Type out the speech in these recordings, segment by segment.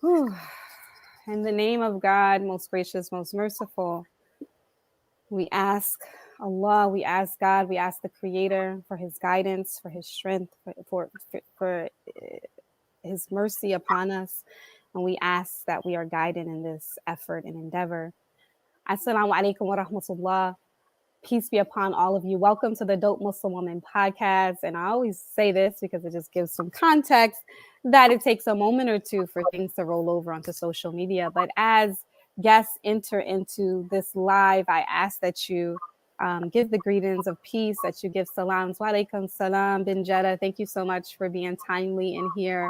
Whew. In the name of God, most gracious, most merciful, we ask Allah, we ask God, we ask the Creator for His guidance, for His strength, for His mercy upon us. And we ask that we are guided in this effort and endeavor. Assalamu alaikum wa rahmatullah. Peace be upon all of you. Welcome to the Dope Muslim Woman podcast. And I always say this because it just gives some context that it takes a moment or two for things to roll over onto social media. But as guests enter into this live, I ask that you give the greetings of peace, that you give salams. Wa alaikum salam bin Jeddah. Thank you so much for being timely in here.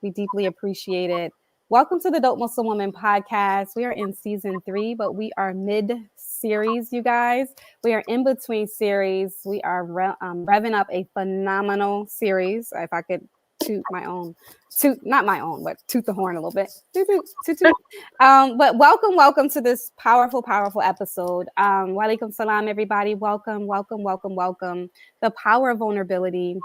We deeply appreciate it. Welcome to the Dope Muslim Woman podcast. We are in season 3, but we are mid-series, you guys. We are in between series. We are revving up a phenomenal series. If I could toot my own, not my own, but toot the horn a little bit. But welcome to this powerful episode. Wa alaikum salam, everybody. Welcome. The power of vulnerability.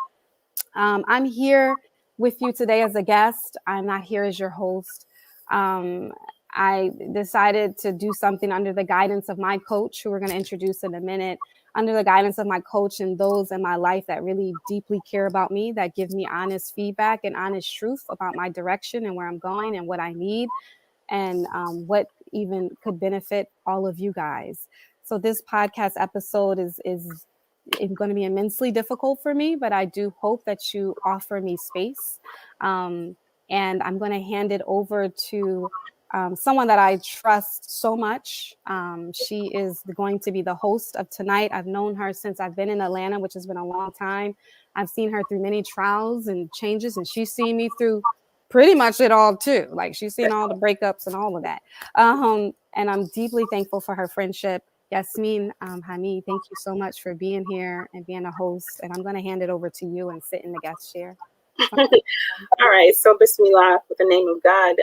I'm here with you today as a guest. I'm not here as your host. I decided to do something under the guidance of my coach, who we're going to introduce in a minute, under the guidance of my coach and those in my life that really deeply care about me, that give me honest feedback and honest truth about my direction and where I'm going and what I need and what even could benefit all of you guys. So this podcast episode is going to be immensely difficult for me, but I do hope that you offer me space. And I'm going to hand it over to someone that I trust so much. She is going to be the host of tonight. I've known her since I've been in Atlanta, which has been a long time. I've seen her through many trials and changes, and she's seen me through pretty much it all too. Like, she's seen all the breakups and all of that. And I'm deeply thankful for her friendship. Jaasmeen Hamed, thank you so much for being here and being a host. And I'm going to hand it over to you and sit in the guest chair. All right. So Bismillah, with the name of God.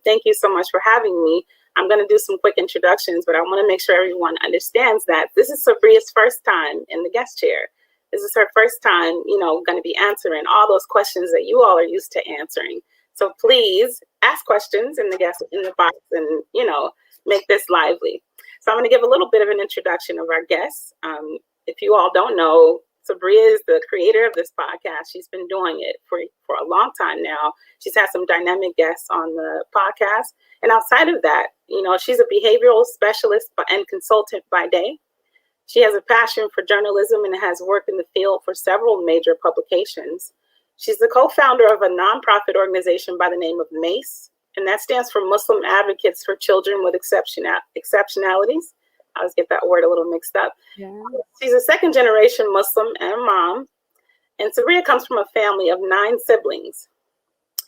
Thank you so much for having me. I'm going to do some quick introductions, but I want to make sure everyone understands that this is Sabria's first time in the guest chair. This is her first time, going to be answering all those questions that you all are used to answering. So please ask questions in the box and, make this lively. So I'm going to give a little bit of an introduction of our guests. If you all don't know, Sabria is the creator of this podcast. She's been doing it for a long time now. She's had some dynamic guests on the podcast. And outside of that, she's a behavioral specialist and consultant by day. She has a passion for journalism and has worked in the field for several major publications. She's the co-founder of a nonprofit organization by the name of MACE, and that stands for Muslim Advocates for Children with Exceptionalities. I always get that word a little mixed up. Yeah. She's a second-generation Muslim and mom, and Sabria comes from a family of 9 siblings.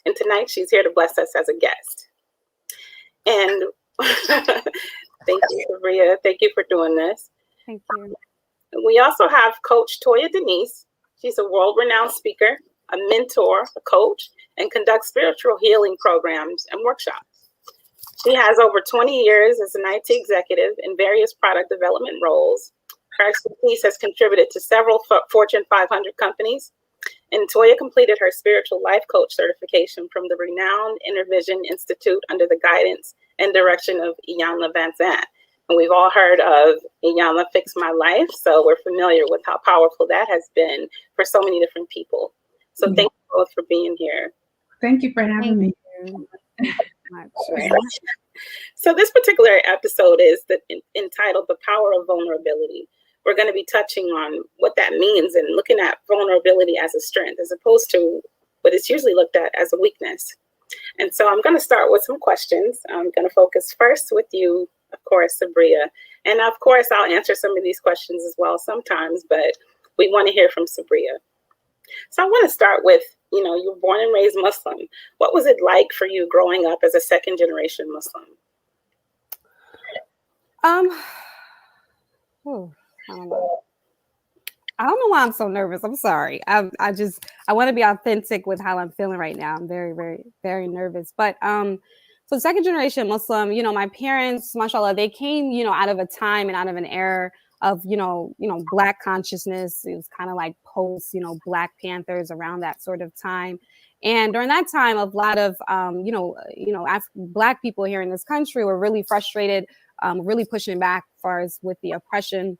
And tonight she's here to bless us as a guest. And thank you, Sabria. Thank you for doing this. Thank you. We also have Coach Toyia Denise. She's a world-renowned speaker, a mentor, a coach, and conducts spiritual healing programs and workshops. She has over 20 years as an IT executive in various product development roles. Her expertise has contributed to several Fortune 500 companies. And Toyia completed her spiritual life coach certification from the renowned InnerVision Institute under the guidance and direction of Iyanla Vanzant. And we've all heard of Iyanla Fix My Life, so we're familiar with how powerful that has been for so many different people. So thank you both for being here. Thank you for having me. So this particular episode is entitled The Power of Vulnerability. We're going to be touching on what that means and looking at vulnerability as a strength, as opposed to what is usually looked at as a weakness. And so I'm going to start with some questions. I'm going to focus first with you, of course, Sabria. And of course, I'll answer some of these questions as well sometimes, but we want to hear from Sabria. So I want to start with, you were born and raised Muslim. What was it like for you growing up as a second generation Muslim? I don't know. I don't know why I'm so nervous. I'm sorry. I want to be authentic with how I'm feeling right now. I'm very, very, very nervous. But so second generation Muslim, my parents, mashallah, they came, out of a time and out of an era of Black consciousness. It was kind of like post Black Panthers, around that sort of time. And during that time, a lot of Black people here in this country were really frustrated, really pushing back as far as with the oppression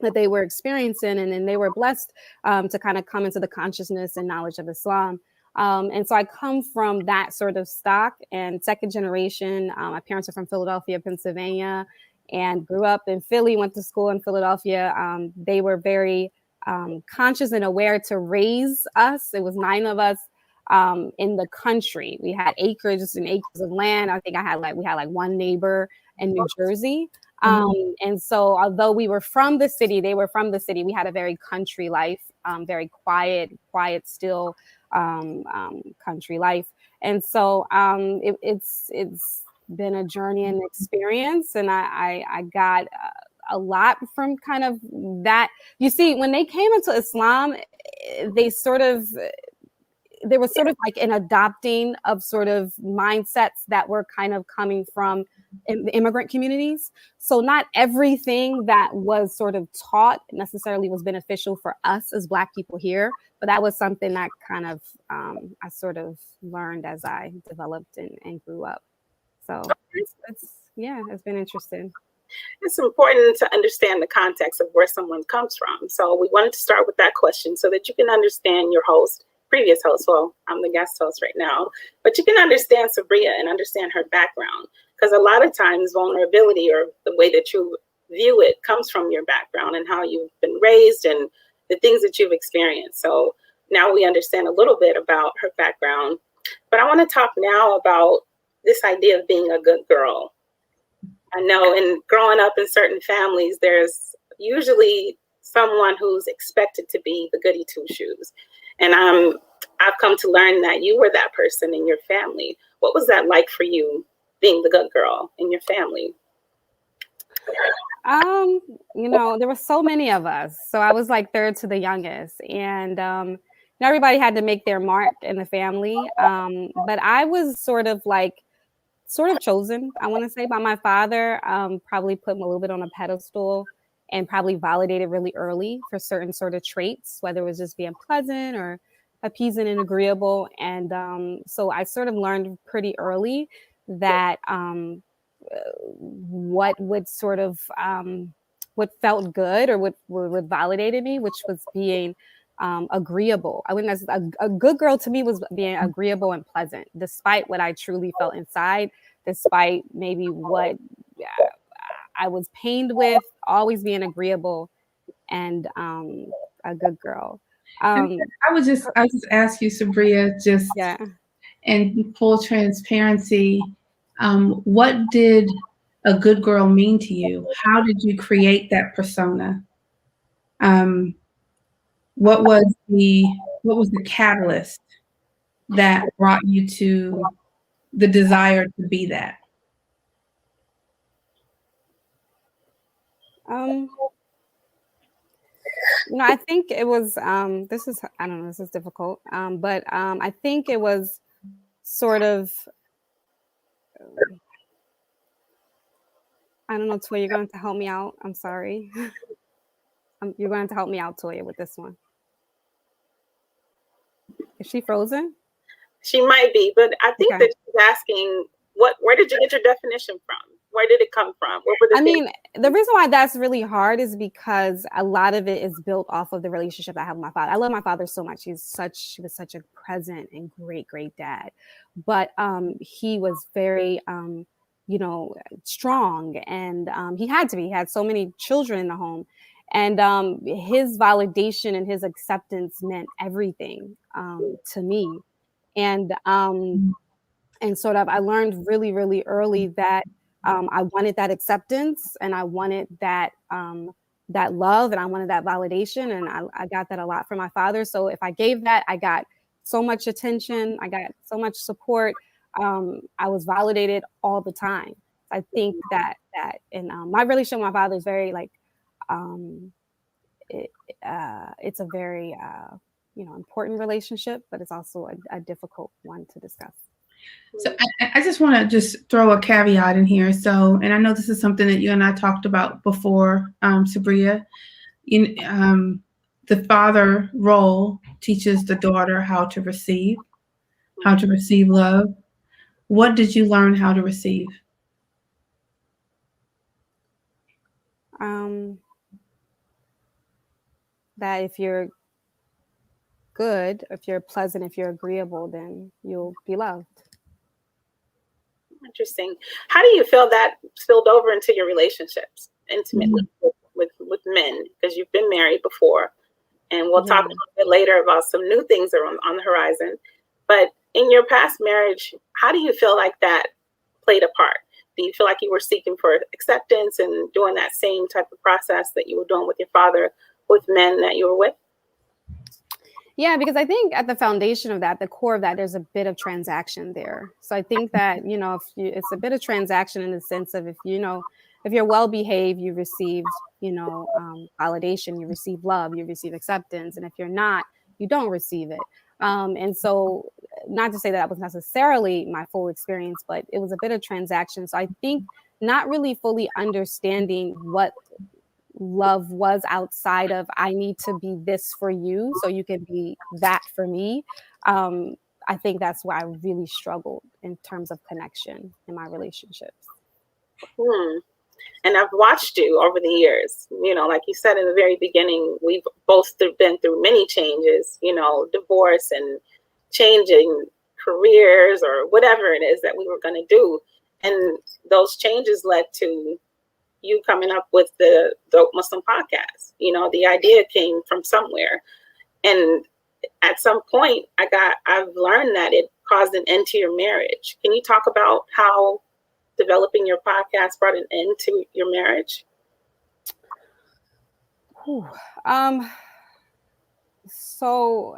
that they were experiencing, and then they were blessed to kind of come into the consciousness and knowledge of Islam. And so I come from that sort of stock, and second generation. My parents are from Philadelphia, Pennsylvania, and grew up in Philly, went to school in Philadelphia. They were very conscious and aware to raise us. It was 9 of us in the country. We had acres and acres of land. I think we had like one neighbor in New Jersey. And so although we were from the city, they were from the city, we had a very country life, very quiet, still country life. And so it's been a journey and experience. And I got a lot from kind of that. You see, when they came into Islam, there was sort of like an adopting of sort of mindsets that were kind of coming from immigrant communities. So not everything that was sort of taught necessarily was beneficial for us as Black people here, but that was something that kind of I sort of learned as I developed and grew up. So it's been interesting. It's important to understand the context of where someone comes from. So we wanted to start with that question so that you can understand your previous host. Well, I'm the guest host right now, but you can understand Sabria and understand her background, because a lot of times vulnerability, or the way that you view it, comes from your background and how you've been raised and the things that you've experienced. So now we understand a little bit about her background, but I want to talk now about this idea of being a good girl. I know in growing up in certain families, there's usually someone who's expected to be the goody two shoes. And I've come to learn that you were that person in your family. What was that like for you, being the good girl in your family? There were so many of us. So I was like third to the youngest. And everybody had to make their mark in the family. But I was sort of chosen, I want to say, by my father. Probably put him a little bit on a pedestal and probably validated really early for certain sort of traits, whether it was just being pleasant or appeasing and agreeable. And so I sort of learned pretty early that what would sort of what felt good or what validated me, which was being agreeable. I wouldn't a good girl to me was being agreeable and pleasant, despite what I truly felt inside, despite maybe what I was pained with, always being agreeable and a good girl. I would just ask you, Sabria, just in full transparency, what did a good girl mean to you? How did you create that persona? What was the catalyst that brought you to the desire to be that? I think it was this is difficult. But I think it was sort of I don't know, Toyia, you're going to help me out. I'm sorry. You're going to help me out, Toyia, with this one. Is she frozen? She might be, but I think that she's asking, where did you get your definition from? Where did it come from? The reason why that's really hard is because a lot of it is built off of the relationship I have with my father. I love my father so much. He was such a present and great, great dad. But he was very, strong, and he had to be. He had so many children in the home. And his validation and his acceptance meant everything to me. And sort of I learned really, really early that I wanted that acceptance, and I wanted that love, and I wanted that validation. And I got that a lot from my father. So if I gave that, I got so much attention. I got so much support. I was validated all the time. I think that and my relationship with my father is very it's a very important relationship, but it's also a difficult one to discuss. So I just want to just throw a caveat in here. So, and I know this is something that you and I talked about before, Sabria. The father role teaches the daughter how to receive love. What did you learn how to receive? That if you're good, if you're pleasant, if you're agreeable, then you'll be loved. Interesting. How do you feel that spilled over into your relationships intimately with men? Because you've been married before, and we'll talk a little bit later about some new things that are on the horizon. But in your past marriage, how do you feel like that played a part? Do you feel like you were seeking for acceptance and doing that same type of process that you were doing with your father with men that you were with? Yeah, because I think at the foundation of that, the core of that, there's a bit of transaction there. So I think that, it's a bit of transaction in the sense of if you're well behaved, you received, validation, you receive love, you receive acceptance. And if you're not, you don't receive it. And so not to say that was necessarily my full experience, but it was a bit of transaction. So I think not really fully understanding what love was outside of I need to be this for you so you can be that for me. I think that's where I really struggled in terms of connection in my relationships. And I've watched you over the years, like you said in the very beginning, we've both been through many changes, divorce and changing careers or whatever it is that we were going to do. And those changes led to you coming up with the Dope Muslim podcast. The idea came from somewhere. And at some point I've learned that it caused an end to your marriage. Can you talk about how developing your podcast brought an end to your marriage? So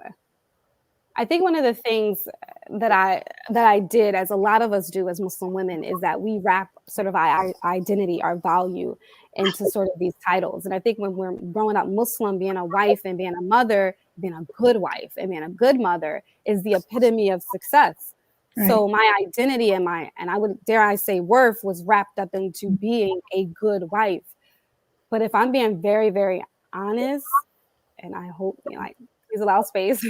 I think one of the things that I did, as a lot of us do as Muslim women, is that we wrap sort of our identity, our value into sort of these titles. And I think when we're growing up Muslim, being a wife and being a mother, being a good wife and being a good mother is the epitome of success. Right. So my identity and I would dare I say worth was wrapped up into being a good wife. But if I'm being very, very honest, and I hope please allow space,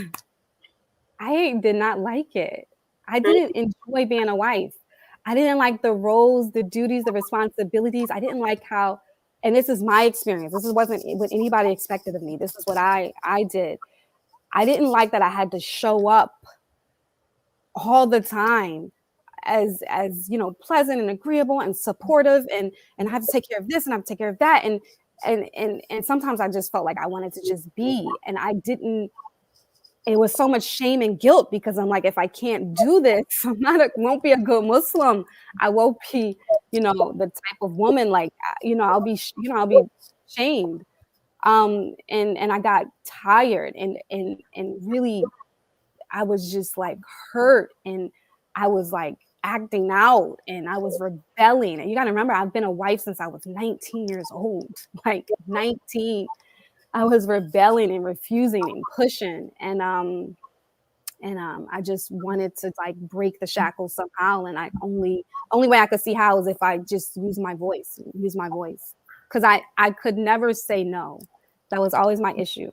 I did not like it. I didn't enjoy being a wife. I didn't like the roles, the duties, the responsibilities. I didn't like how, and this is my experience. This wasn't what anybody expected of me. This is what I did. I didn't like that I had to show up all the time as pleasant and agreeable and supportive and I have to take care of this and I have to take care of that. And sometimes I just felt like I wanted to just be, and I didn't. It was so much shame and guilt because I'm like, if I can't do this, won't be a good Muslim. I won't be, the type of woman I'll be shamed. And I got tired and really, I was just like hurt, and I was like acting out, and I was rebelling. And you got to remember, I've been a wife since I was 19 years old, like 19. I was rebelling and refusing and pushing, and I just wanted to like break the shackles somehow. And only way I could see how is if I just use my voice, because I could never say no. That was always my issue.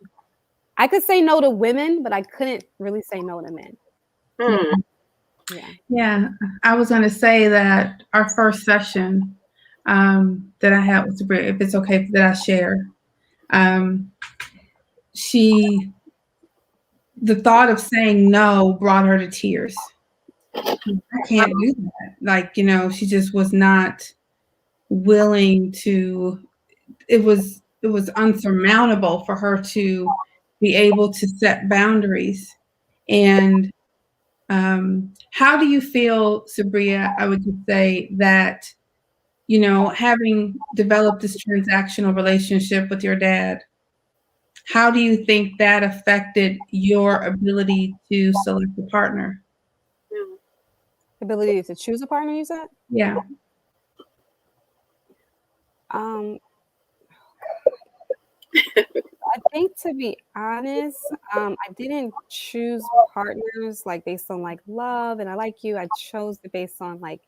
I could say no to women, but I couldn't really say no to men. Yeah. I was going to say that our first session that I had with Sabria, if it's okay that I share, the thought of saying no brought her to tears. I can't do that. She just was not willing to. It was unsurmountable for her to be able to set boundaries. And how do you feel, Sabria? I would just say that, having developed this transactional relationship with your dad, how do you think that affected your ability to select a partner? Ability to choose a partner, you said? Yeah. I think, to be honest, I didn't choose partners like based on like love and I like you. I chose it based on like,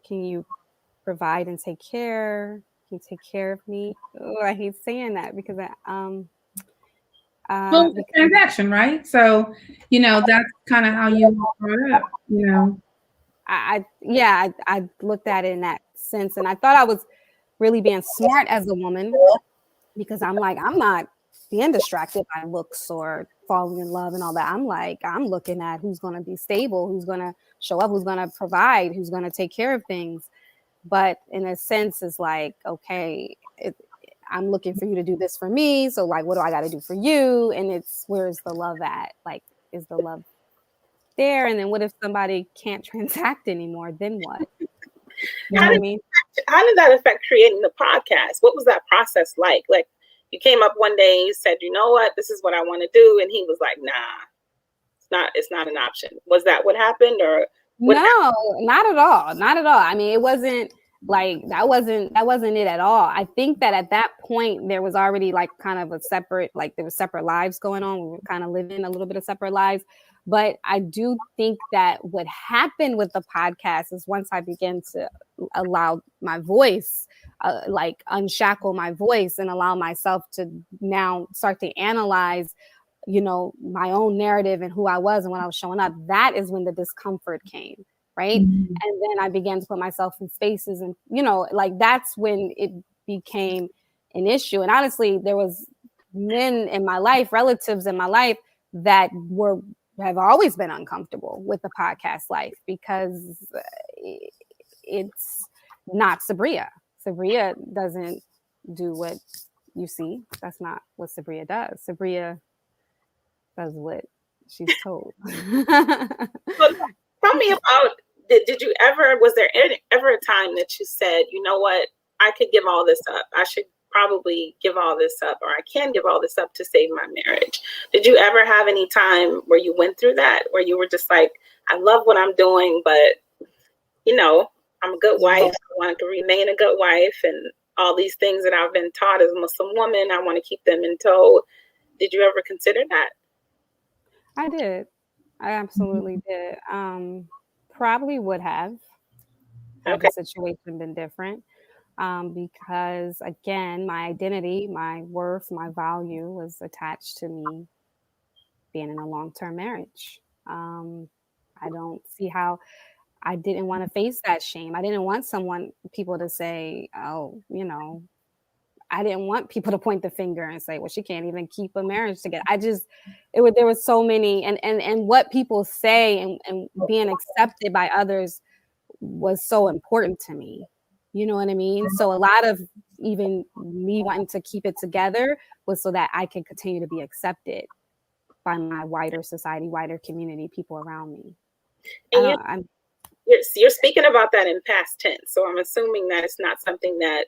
can you provide and take care? Can you take care of me? Oh, I hate saying that because Well, it's a transaction, right? So, that's kind of how you brought up, I looked at it in that sense, and I thought I was really being smart as a woman because I'm like, I'm not being distracted by looks or falling in love and all that. I'm like, I'm looking at who's going to be stable, who's going to show up, who's going to provide, who's going to take care of things. But in a sense, it's like, okay, I'm looking for you to do this for me. So like, what do I got to do for you? And it's, where's the love at? Like, is the love there? And then what if somebody can't transact anymore? Then what? You know what I mean? How did that affect creating the podcast? What was that process like? Like, you came up one day and you said, you know what, this is what I want to do. And he was like, nah, it's not an option. Was that what happened? Or what No, not at all. Not at all. I mean, it wasn't like that wasn't it at all. I think that at that point there was already like kind of a separate, like there were separate lives going on. We were kind of living a little bit of separate lives. But I do think that what happened with the podcast is once I began to allow my voice, like unshackle my voice and allow myself to now start to analyze, my own narrative and who I was and when I was showing up, that is when the discomfort came. Right. Mm-hmm. And then I began to put myself in spaces and, like that's when it became an issue. And honestly, there was men in my life, relatives in my life that have always been uncomfortable with the podcast life because it's not Sabria. Sabria doesn't do what you see. That's not what Sabria does. Sabria does what she's told. Well, tell me about, did you ever, was there ever a time that you said, you know what, I could give all this up. I should probably give all this up, or I can give all this up to save my marriage. Did you ever have any time where you went through that, where you were just like, I love what I'm doing, but I'm a good wife. I want to remain a good wife, and all these things that I've been taught as a Muslim woman, I want to keep them in tow. Did you ever consider that? I did. I absolutely did. Probably would have had the situation been different. Because again, my identity, my worth, my value was attached to me being in a long-term marriage. I don't see how I didn't want to face that shame. I didn't want people to say, oh, I didn't want people to point the finger and say, well, she can't even keep a marriage together. There was so many, and what people say and being accepted by others was so important to me. You know what I mean? So a lot of even me wanting to keep it together was so that I could continue to be accepted by my wider society, wider community, people around me. And you're speaking about that in past tense. So I'm assuming that it's not something that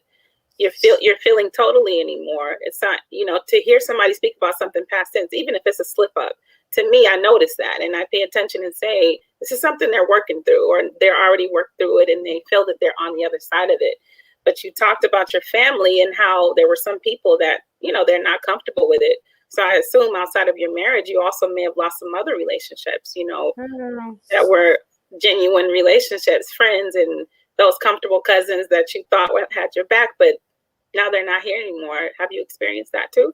you're feeling totally anymore. It's not, to hear somebody speak about something past tense, even if it's a slip up, to me, I notice that and I pay attention and say, this is something they're working through, or they're already worked through it and they feel that they're on the other side of it. But you talked about your family and how there were some people that, they're not comfortable with it. So I assume outside of your marriage, you also may have lost some other relationships, that were genuine relationships, friends, and those comfortable cousins that you thought had your back, but now they're not here anymore. Have you experienced that too?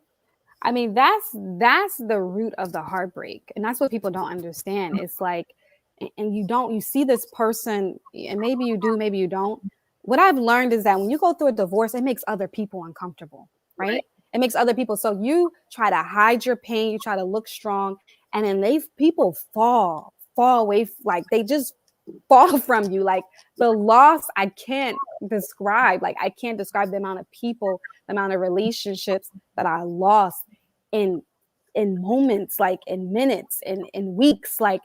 I mean, that's the root of the heartbreak. And that's what people don't understand. It's like, and you see this person, and maybe you do, maybe you don't. What I've learned is that when you go through a divorce, it makes other people uncomfortable, right? It makes other people. So you try to hide your pain, you try to look strong, and then people fall away, like they just fall from you. Like the loss, I can't describe. Like I can't describe the amount of people, the amount of relationships that I lost in moments, like in minutes, in weeks, like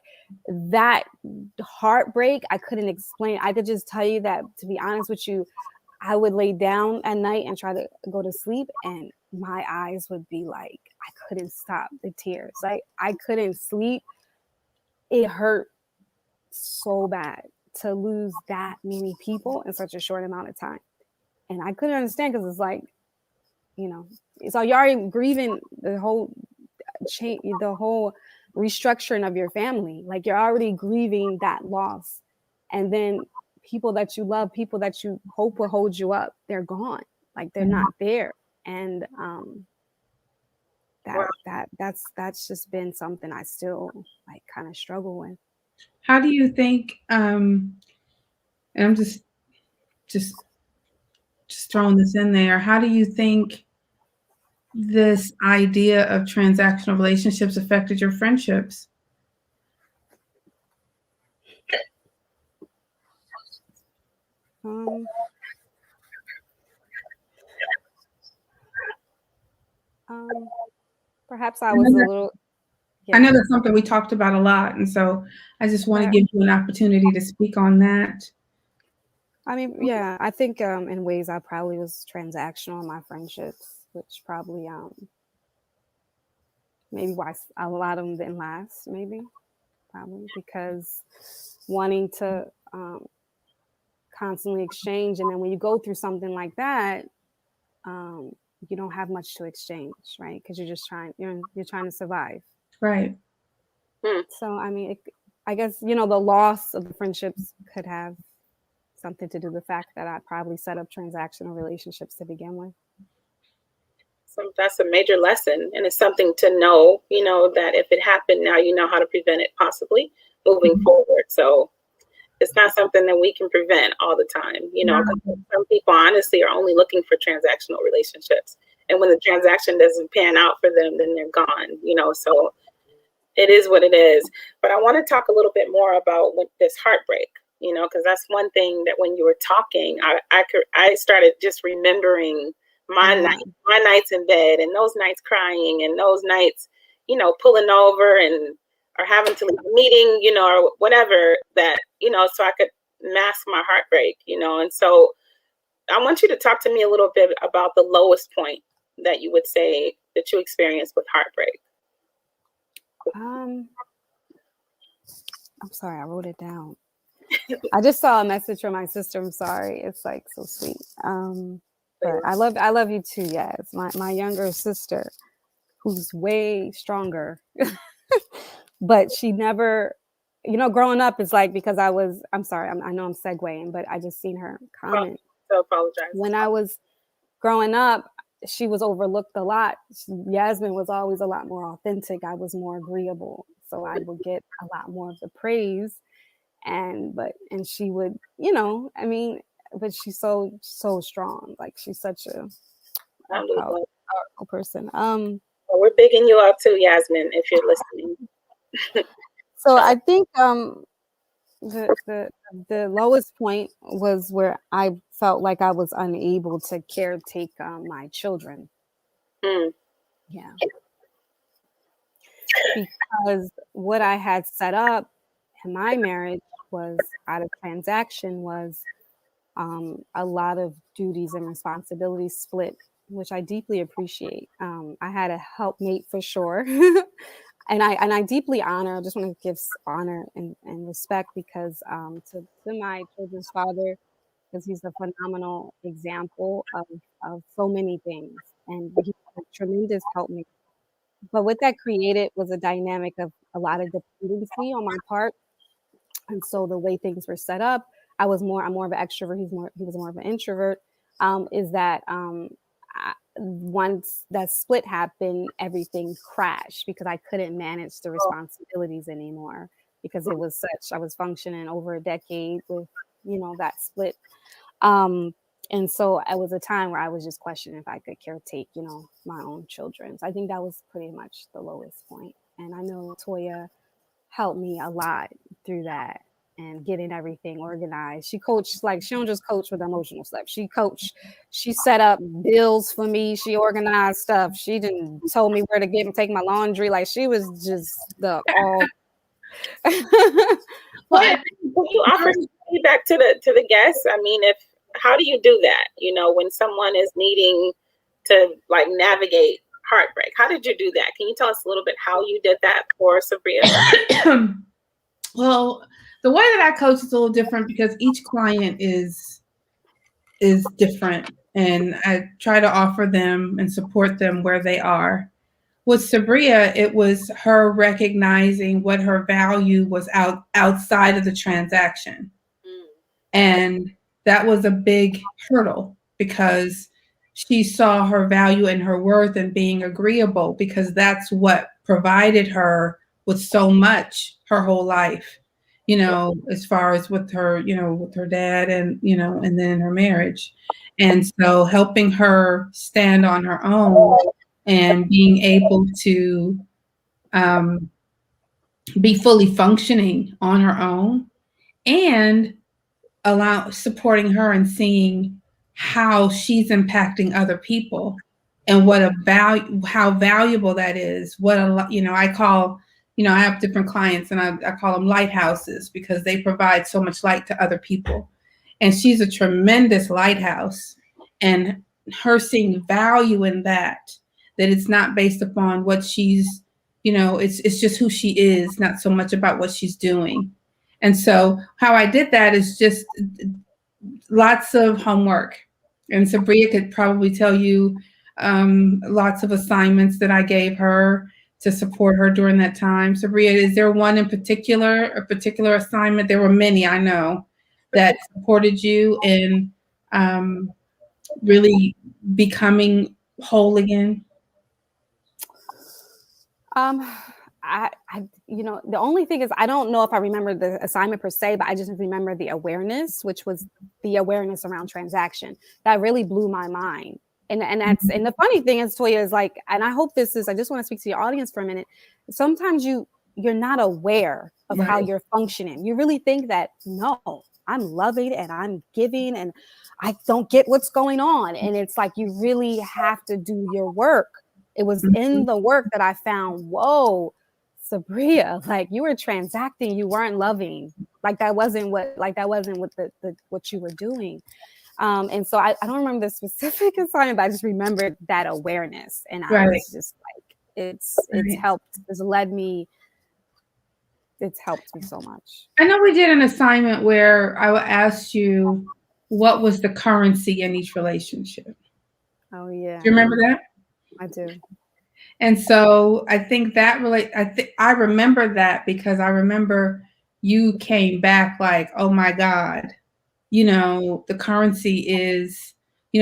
that heartbreak. I couldn't explain. I could just tell you that, to be honest with you, I would lay down at night and try to go to sleep, and my eyes would be like, I couldn't stop the tears. Like I couldn't sleep. It hurt so bad to lose that many people in such a short amount of time. And I couldn't understand, because it's like, you know, so you're already grieving the whole change, the whole restructuring of your family. Like you're already grieving that loss. And then people that you love, people that you hope will hold you up, they're gone. Like they're not there. And that's just been something I still like kind of struggle with. How do you think, and I'm just throwing this in there, how do you think this idea of transactional relationships affected your friendships? Perhaps I was a little. Yeah. I know that's something we talked about a lot, and so I just want to give you an opportunity to speak on that. I mean, yeah, I think in ways I probably was transactional in my friendships, which probably maybe why a lot of them didn't last, maybe probably because wanting to constantly exchange, and then when you go through something like that, you don't have much to exchange, right? Because you're just you're trying to survive, right? So I mean, I guess the loss of the friendships could have something to do with the fact that I probably set up transactional relationships to begin with. So that's a major lesson, and it's something to know, that if it happened now, you know how to prevent it possibly moving forward. So it's not something that we can prevent all the time. Some people honestly are only looking for transactional relationships. And when the transaction doesn't pan out for them, then they're gone, so it is what it is. But I want to talk a little bit more about this heartbreak, because that's one thing that when you were talking, I started just remembering my nights in bed, and those nights crying, and those nights, pulling over and or having to leave a meeting, or whatever that, so I could mask my heartbreak, and so I want you to talk to me a little bit about the lowest point that you would say that you experienced with heartbreak. I'm sorry, I wrote it down. I just saw a message from my sister. I'm sorry. It's like so sweet. But I love you too, Yas. My younger sister, who's way stronger. But she never, growing up is like, because I'm sorry, I know I'm segueing, but I just seen her comment. So apologize. When I was growing up, she was overlooked a lot. Jaasmeen was always a lot more authentic. I was more agreeable. So I would get a lot more of the praise. And she would, but she's so strong. Like she's such a powerful person. Well, we're bigging you up too, Jaasmeen, if you're listening. So I think the lowest point was where I felt like I was unable to caretake my children. Yeah. Because what I had set up in my marriage was out of transaction was a lot of duties and responsibilities split, which I deeply appreciate. I had a helpmate for sure. And I deeply honor, I just want to give honor and respect because to my children's father, because he's a phenomenal example of so many things. And he's a tremendous helpmate. But what that created was a dynamic of a lot of dependency on my part. And so the way things were set up, I'm more of an extrovert. He was more of an introvert. Is that once that split happened, everything crashed because I couldn't manage the responsibilities anymore because it was I was functioning over a decade with, that split. And so it was a time where I was just questioning if I could caretake, my own children. So I think that was pretty much the lowest point. And I know Toyia helped me a lot through that and getting everything organized. She coached, like she don't just coach with emotional stuff. She set up bills for me. She organized stuff. She didn't told me where to get and take my laundry. Like she was just the all. Well, you offer feedback to the guests. I mean, how do you do that? When someone is needing to like navigate heartbreak, how did you do that? Can you tell us a little bit how you did that for Sabria? Well, the way that I coach is a little different because each client is different. and I try to offer them and support them where they are. With Sabria, it was her recognizing what her value was outside of the transaction. And that was a big hurdle because she saw her value and her worth in being agreeable, because that's what provided her with so much her whole life, as far as with her, with her dad and, and then her marriage. And so helping her stand on her own and being able to be fully functioning on her own, and supporting her and seeing how she's impacting other people and what how valuable that is. I have different clients, and I call them lighthouses because they provide so much light to other people. And she's a tremendous lighthouse, and her seeing value in that it's not based upon what she's, it's just who she is, not so much about what she's doing. And so how I did that is just lots of homework. And Sabria could probably tell you lots of assignments that I gave her to support her during that time. Sabria, is there one in particular, a particular assignment? There were many, I know, that supported you in really becoming whole again. The only thing is, I don't know if I remember the assignment per se, but I just remember the awareness, which was the awareness around transaction. That really blew my mind. And the funny thing is, Toyia, is like, and I hope I just want to speak to your audience for a minute. Sometimes you're not aware of how you're functioning. You really think that, no, I'm loving and I'm giving and I don't get what's going on. And it's like, you really have to do your work. It was in the work that I found, whoa, Sabria, like, you were transacting, you weren't loving. Like that wasn't what what you were doing. And so I don't remember the specific assignment, but I just remembered that awareness. And I was just like, it's helped. It's helped me so much. I know we did an assignment where I asked you what was the currency in each relationship. Oh yeah. Do you remember that? I do. And so I think that I remember that because I remember you came back like, oh my God, the currency is,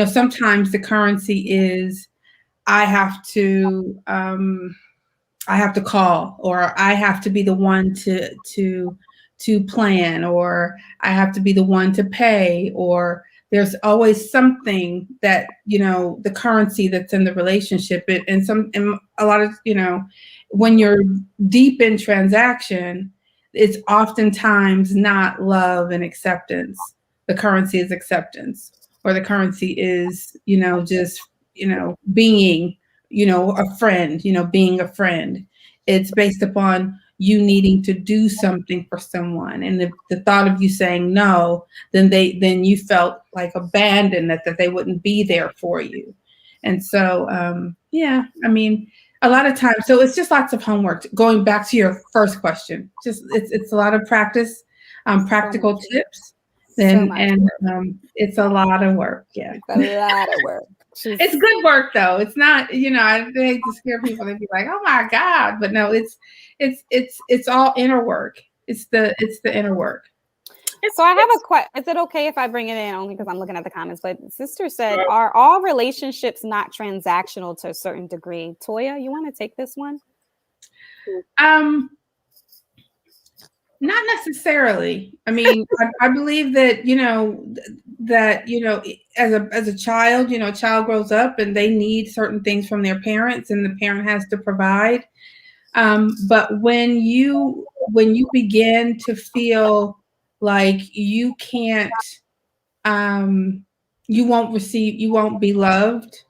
sometimes the currency is I have to call, or I have to be the one to plan, or I have to be the one to pay, or there's always something that, the currency that's in the relationship. And a lot of, when you're deep in transaction, it's oftentimes not love and acceptance. The currency is acceptance, or the currency is, just, being, a friend, being a friend. It's based upon you needing to do something for someone. And if the thought of you saying no, then you felt like abandoned, that they wouldn't be there for you. And so, a lot of times, so it's just lots of homework. Going back to your first question, just it's a lot of practice, practical tips. It's a lot of work. Yeah. It's a lot of work. It's good work though. It's not, I hate to scare people. They'd be like, oh my God. But no, it's all inner work. It's the inner work. So I have a question. Is it okay if I bring it in, only because I'm looking at the comments? But sister said, are all relationships not transactional to a certain degree? Toyia, you want to take this one? Not necessarily. I mean, I believe that, as a child, a child grows up and they need certain things from their parents, and the parent has to provide. But when you begin to feel like you can't, you won't be loved,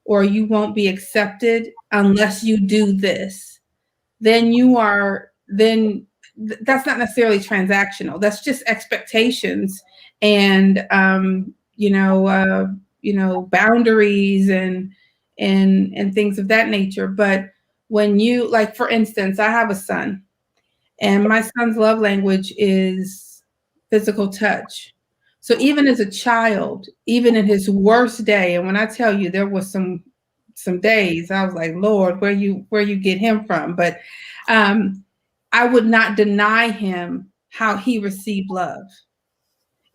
or you won't be accepted unless you do this, then that's not necessarily transactional. That's just expectations and boundaries and things of that nature. But when you, like, for instance, I have a son, and my son's love language is physical touch. So even as a child, even in his worst day, and when I tell you there was some days I was like, Lord, where you get him from? But I would not deny him how he received love.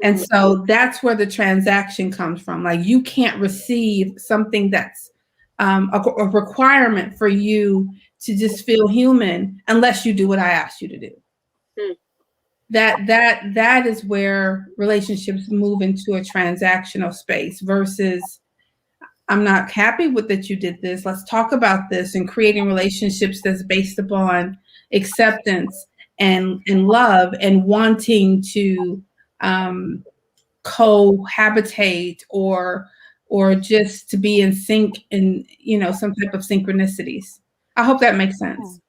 And so that's where the transaction comes from. Like, you can't receive something that's a requirement for you to just feel human unless you do what I asked you to do. That is where relationships move into a transactional space versus, I'm not happy with that you did this. Let's talk about this, and creating relationships that's based upon acceptance and love and wanting to cohabitate or just to be in sync in, some type of synchronicities. I hope that makes sense.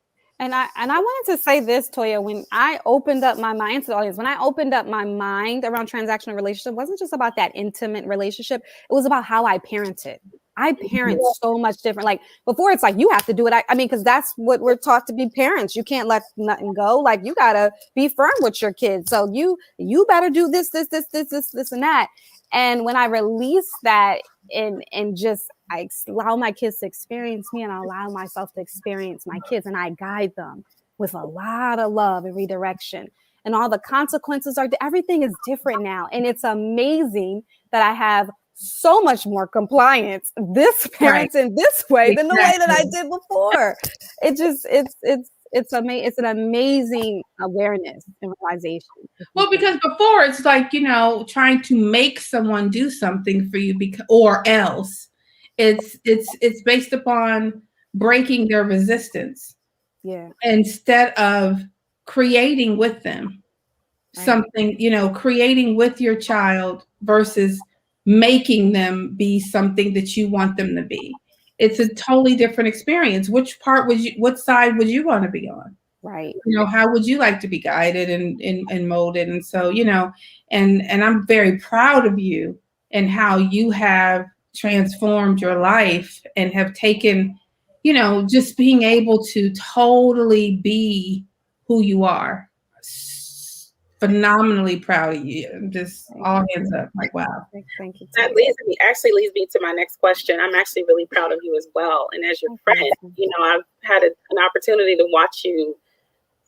And I wanted to say this, Toyia, when I opened up my mind to the audience, when I opened up my mind around transactional relationship, it wasn't just about that intimate relationship. It was about how I parented. I parent so much different. Like, before, it's like, you have to do it. I mean, because that's what we're taught to be parents. You can't let nothing go. Like, you got to be firm with your kids. So you better do this, and that. And when I release that and just, I allow my kids to experience me, and I allow myself to experience my kids, and I guide them with a lot of love and redirection. And all the consequences everything is different now. And it's amazing that I have so much more compliance this parents in this way than the way that I did before. It's an amazing awareness and realization. Well, because before, it's like, trying to make someone do something for you or else. It's based upon breaking their resistance. Yeah. Instead of creating with them something, creating with your child versus making them be something that you want them to be. It's a totally different experience. What side would you want to be on? Right. How would you like to be guided and molded? And so, and I'm very proud of you and how you have transformed your life and have taken, just being able to totally be who you are. Phenomenally proud of you. I'm just all hands up. Like, wow. Thank you. That actually leads me to my next question. I'm actually really proud of you as well. And as your friend, I've had an opportunity to watch you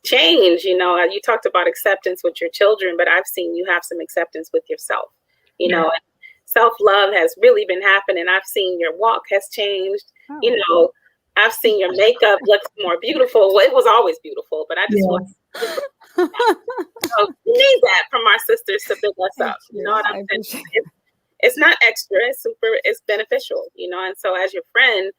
change. You talked about acceptance with your children, but I've seen you have some acceptance with yourself. And self-love has really been happening. I've seen your walk has changed. I've seen your makeup looks more beautiful. Well, it was always beautiful, but I just want we need that from our sisters to build us up. You know what I'm saying? It's not extra, it's beneficial, and so as your friend,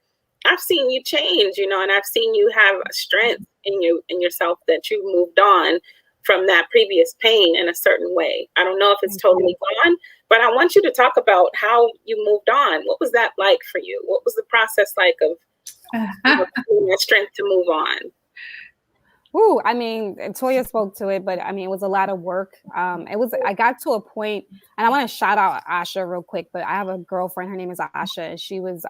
I've seen you change, and I've seen you have a strength in yourself that you moved on from that previous pain in a certain way. I don't know if it's totally gone, but I want you to talk about how you moved on. What was that like for you? What was the process like of that strength to move on? Ooh, I mean, Toyia spoke to it, but I mean, it was a lot of work. I got to a point, and I want to shout out Asha real quick, but I have a girlfriend, her name is Asha, and she was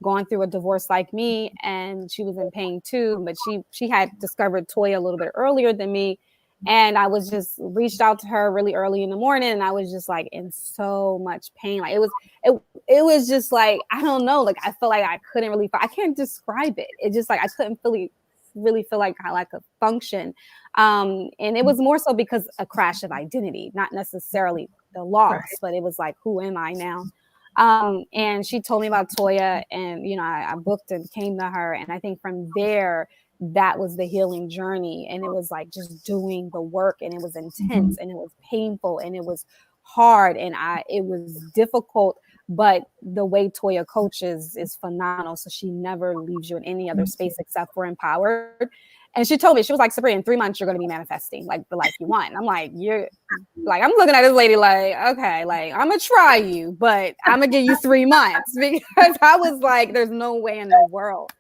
going through a divorce like me, and she was in pain too, but she had discovered Toyia a little bit earlier than me. And I was just reached out to her really early in the morning, and I was just like in so much pain. Like, it was just like, I don't know, like I felt like I couldn't I can't describe it. It just like, I couldn't really feel like I could function. And it was more so because a crash of identity, not necessarily the loss, but it was like, who am I now? And she told me about Toyia, and, I booked and came to her. And I think from there, that was the healing journey. And it was like just doing the work, and it was intense and it was painful and it was hard and it was difficult. But the way Toyia coaches is phenomenal. So she never leaves you in any other space except for empowered. And she told me, she was like, Sabria, in 3 months, you're going to be manifesting like the life you want. And I'm like, I'm looking at this lady like, okay, like, I'm going to try you, but I'm going to give you 3 months, because I was like, there's no way in the world.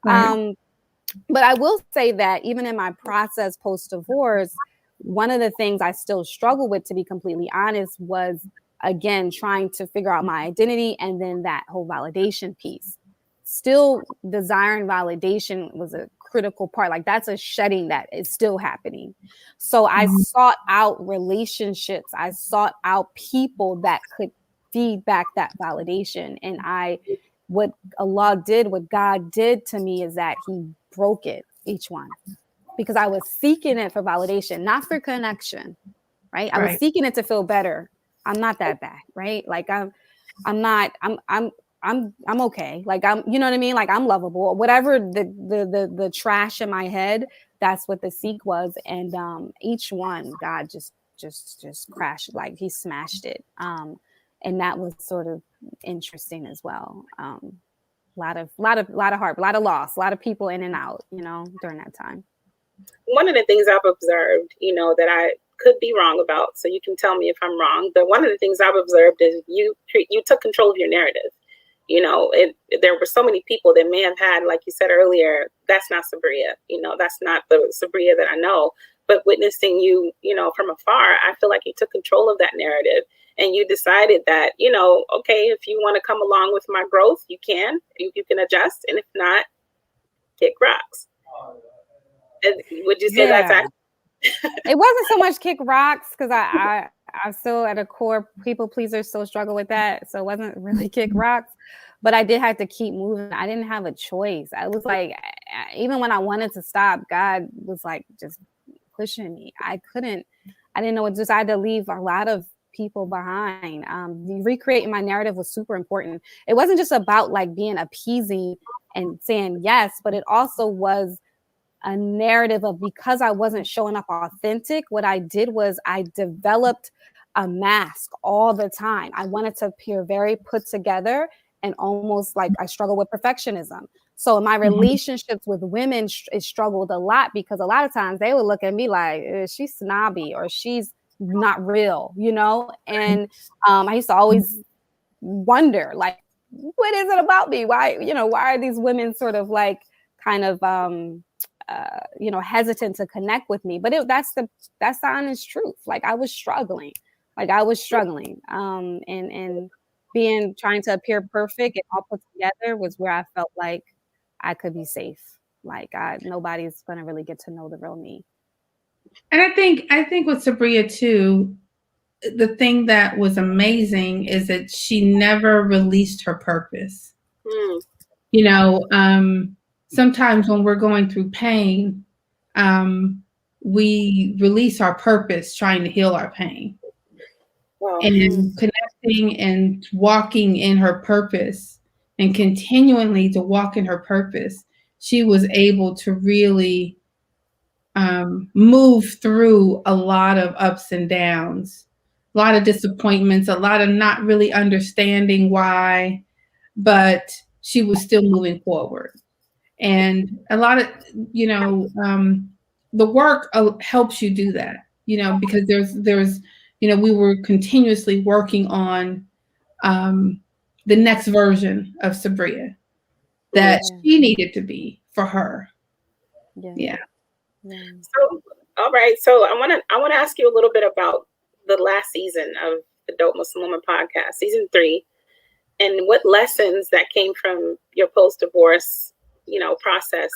But I will say that even in my process post-divorce, one of the things I still struggle with, to be completely honest, was, again, trying to figure out my identity, and then that whole validation piece. Still desiring validation was a critical part. Like that's a shedding that is still happening. So I sought out relationships. I sought out people that could feed back that validation. And what Allah did, what God did to me is that he broke it, each one, because I was seeking it for validation, not for connection, right? I was seeking it to feel better. I'm not that bad, right? Like I'm okay. Like you know what I mean? Like I'm lovable. Whatever the trash in my head, that's what the seek was. And each one, God just crashed, like he smashed it. And that was sort of interesting as well. A lot of heart, a lot of loss, a lot of people in and out, you know, during that time. One of the things I've observed, you know, that I could be wrong about, so you can tell me if I'm wrong, but one of the things I've observed is you took control of your narrative. You know, there were so many people that may have had, like you said earlier, that's not Sabria, you know, that's not the Sabria that I know. But witnessing you, you know, from afar, I feel like you took control of that narrative and you decided that, you know, okay, if you want to come along with my growth, you can adjust. And if not, kick rocks. And would you say that's accurate? It wasn't so much kick rocks, because I'm still at a core people pleaser, still struggle with that. So it wasn't really kick rocks, but I did have to keep moving. I didn't have a choice. I was like, even when I wanted to stop, God was like just pushing me. I didn't know what to do. I had to leave a lot of people behind. Recreating my narrative was super important. It wasn't just about like being appeasing and saying yes, but it also was a narrative of, because I wasn't showing up authentic, what I did was I developed a mask all the time. I wanted to appear very put together, and almost like I struggle with perfectionism. So in my relationships with women, it struggled a lot, because a lot of times they would look at me like, she's snobby or she's not real, you know? And I used to always wonder, like, what is it about me? Why are these women sort of like kind of, hesitant to connect with me? But that's the honest truth. Like I was struggling, and trying to appear perfect and all put together was where I felt like I could be safe. Like nobody's going to really get to know the real me. And I think with Sabria too, the thing that was amazing is that she never released her purpose. You know, sometimes when we're going through pain, we release our purpose trying to heal our pain. Wow. And connecting and walking in her purpose and continually to walk in her purpose, she was able to really move through a lot of ups and downs, a lot of disappointments, a lot of not really understanding why, but she was still moving forward. And a lot of, the work helps you do that, because there's, we were continuously working on the next version of Sabria that she needed to be for her. Yeah. So, all right. So I want to ask you a little bit about the last season of the Dope Muslim Woman podcast, season 3, and what lessons that came from your post-divorce, process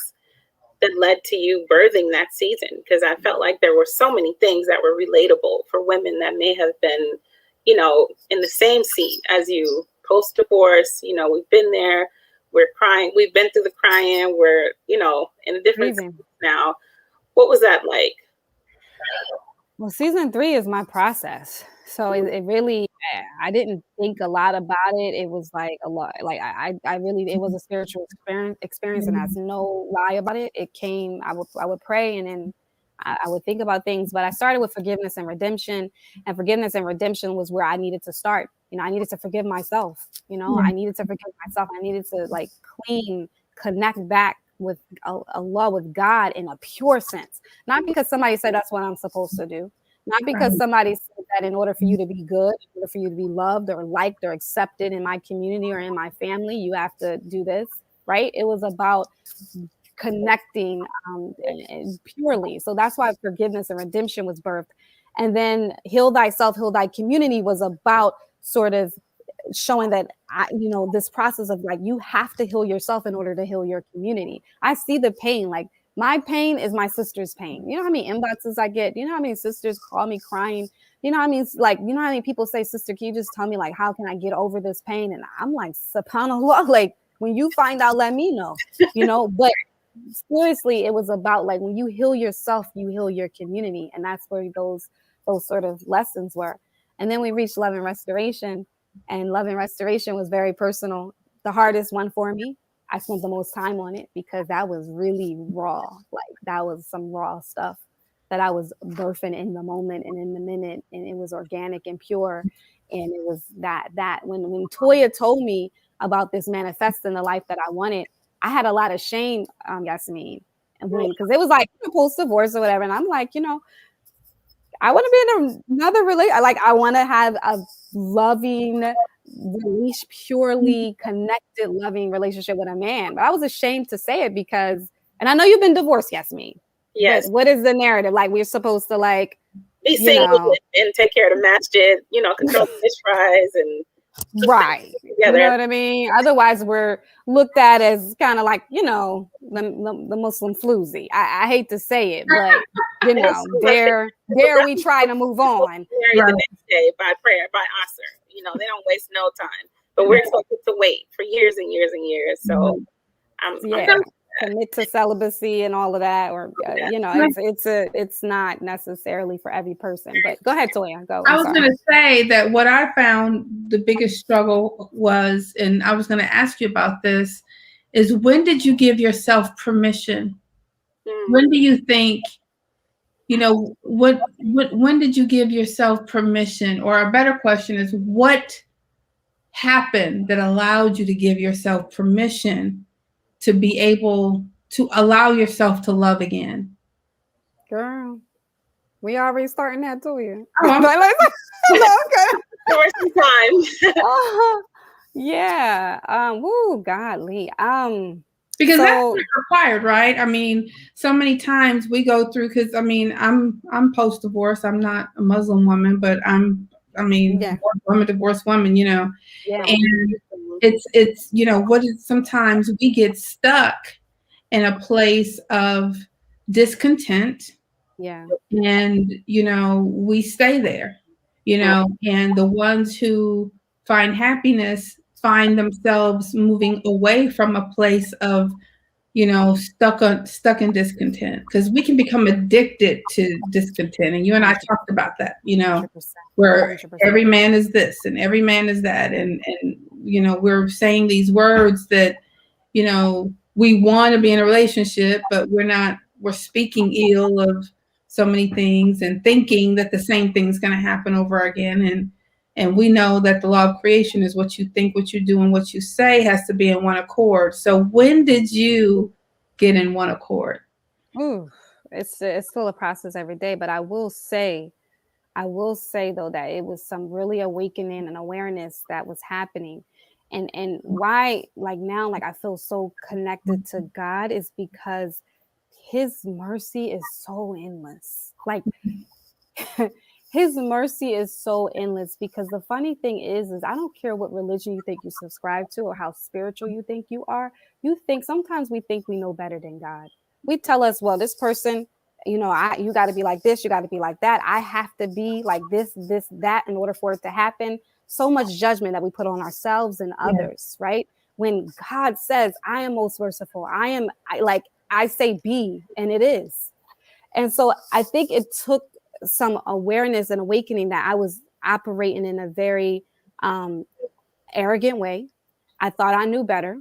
that led to you birthing that season. Because I felt like there were so many things that were relatable for women that may have been, in the same seat as you post-divorce. We've been there, we're crying, we've been through the crying, we're, in a different season now. What was that like? Well, season 3 is my process. So it really, I didn't think a lot about it. It was like a lot, like I really, it was a spiritual experience, and that's no lie about it. It came, I would pray, and then I would think about things, but I started with forgiveness and redemption, and forgiveness and redemption was where I needed to start. I needed to forgive myself, I needed to forgive myself. I needed to like connect back with Allah, with God, in a pure sense, not because somebody said that's what I'm supposed to do, not because somebody said that in order for you to be good, in order for you to be loved or liked or accepted in my community or in my family, you have to do this, right? It was about connecting purely. So that's why forgiveness and redemption was birthed. And then Heal Thyself, Heal Thy Community was about sort of showing that, this process of like, you have to heal yourself in order to heal your community. I see the pain. Like My pain is my sister's pain. You know how many inboxes I get? You know how many sisters call me crying? You know what I mean? Like, you know how many people say, sister, can you just tell me, like, how can I get over this pain? And I'm like, subhanAllah, like, when you find out, let me know, you know, but seriously, it was about like, when you heal yourself, you heal your community. And that's where those sort of lessons were. And then we reached Love and Restoration, and Love and Restoration was very personal. The hardest one for me. I spent the most time on it because that was really raw. Like, that was some raw stuff that I was birthing in the moment and in the minute, and it was organic and pure. And it was that when Toyia told me about this manifesting the life that I wanted, I had a lot of shame, Jaasmeen, and because it was like post divorce or whatever, and I'm like, you know, I want to be in another relationship. Like, I want to have a loving, purely connected, loving relationship with a man. But I was ashamed to say it because, and I know you've been divorced, Jaasmeen. Yes. But what is the narrative? Like, we're supposed to like be single and take care of the masjid, you know, control the fish fries and right. You know what I mean? Otherwise, we're looked at as kind of like, you know, the Muslim floozy. I hate to say it, but you know, there we try to move on. The next day by prayer, by Asr. You know, they don't waste no time. But we're expected to wait for years and years and years. So I'm commit to celibacy and all of that, or you know, it's not necessarily for every person. But go ahead, Toyia. Go. I was going to say that what I found the biggest struggle was, and I was going to ask you about this, is when did you give yourself permission? When do you think, you know, when did you give yourself permission? Or a better question is, what happened that allowed you to give yourself permission to be able to allow yourself to love again? Girl, we already starting that, Toyia. Okay. Yeah. Woo, godly. Because that's required, right? I mean, so many times we go through, because I mean, I'm post-divorce. I'm not a Muslim woman, but I'm a divorced woman, you know. Yeah. And it's you know, sometimes we get stuck in a place of discontent. Yeah. And you know, we stay there, you know, and the ones who find happiness find themselves moving away from a place of, you know, stuck in discontent, because we can become addicted to discontent. And you and I talked about that, you know, 100%. Where every man is this and every man is that. And, you know, we're saying these words that, you know, we want to be in a relationship, but we're speaking ill of so many things and thinking that the same thing's going to happen over again. And we know that the law of creation is what you think, what you do, and what you say has to be in one accord. So when did you get in one accord? Ooh, it's still a process every day, but I will say though that it was some really awakening and awareness that was happening. And why, like now, like I feel so connected to God is because his mercy is so endless. Like his mercy is so endless, because the funny thing is I don't care what religion you think you subscribe to or how spiritual you think you are. Sometimes we think we know better than God. We tell us, well, this person, you know, you got to be like this, you got to be like that. I have to be like this, that in order for it to happen. So much judgment that we put on ourselves and others, right? When God says, I am most merciful, I say be, and it is. And so I think it took some awareness and awakening that I was operating in a very arrogant way. I thought I knew better.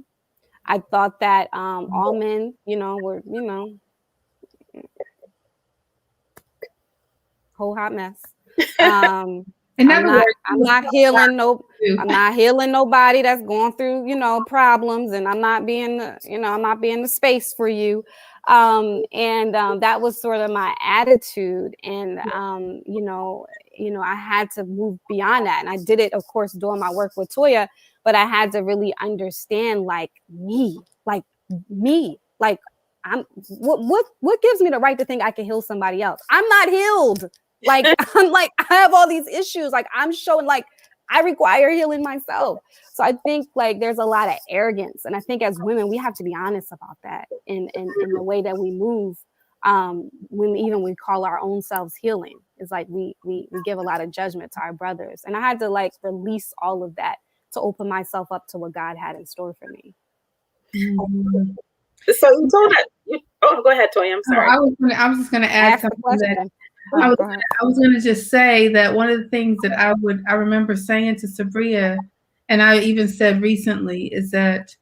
I thought that all men, you know, were, you know, whole hot mess. I'm not healing nobody that's going through, you know, problems, and I'm not being the space for you. That was sort of my attitude. And, you know, I had to move beyond that. And I did it, of course, doing my work with Toyia, but I had to really understand me, I'm what gives me the right to think I can heal somebody else? I'm not healed. Like, I'm like, I have all these issues. Like, I'm showing, like, I require healing myself. So I think like there's a lot of arrogance. And I think as women, we have to be honest about that in the way that we move. When even we call our own selves healing, it's like we give a lot of judgment to our brothers. And I had to like release all of that to open myself up to what God had in store for me. Mm-hmm. So you told us. Oh, go ahead, Toyia. I'm sorry. I was just going to add something. I was going to just say that one of the things that I remember saying to Sabria, and I even said recently, is that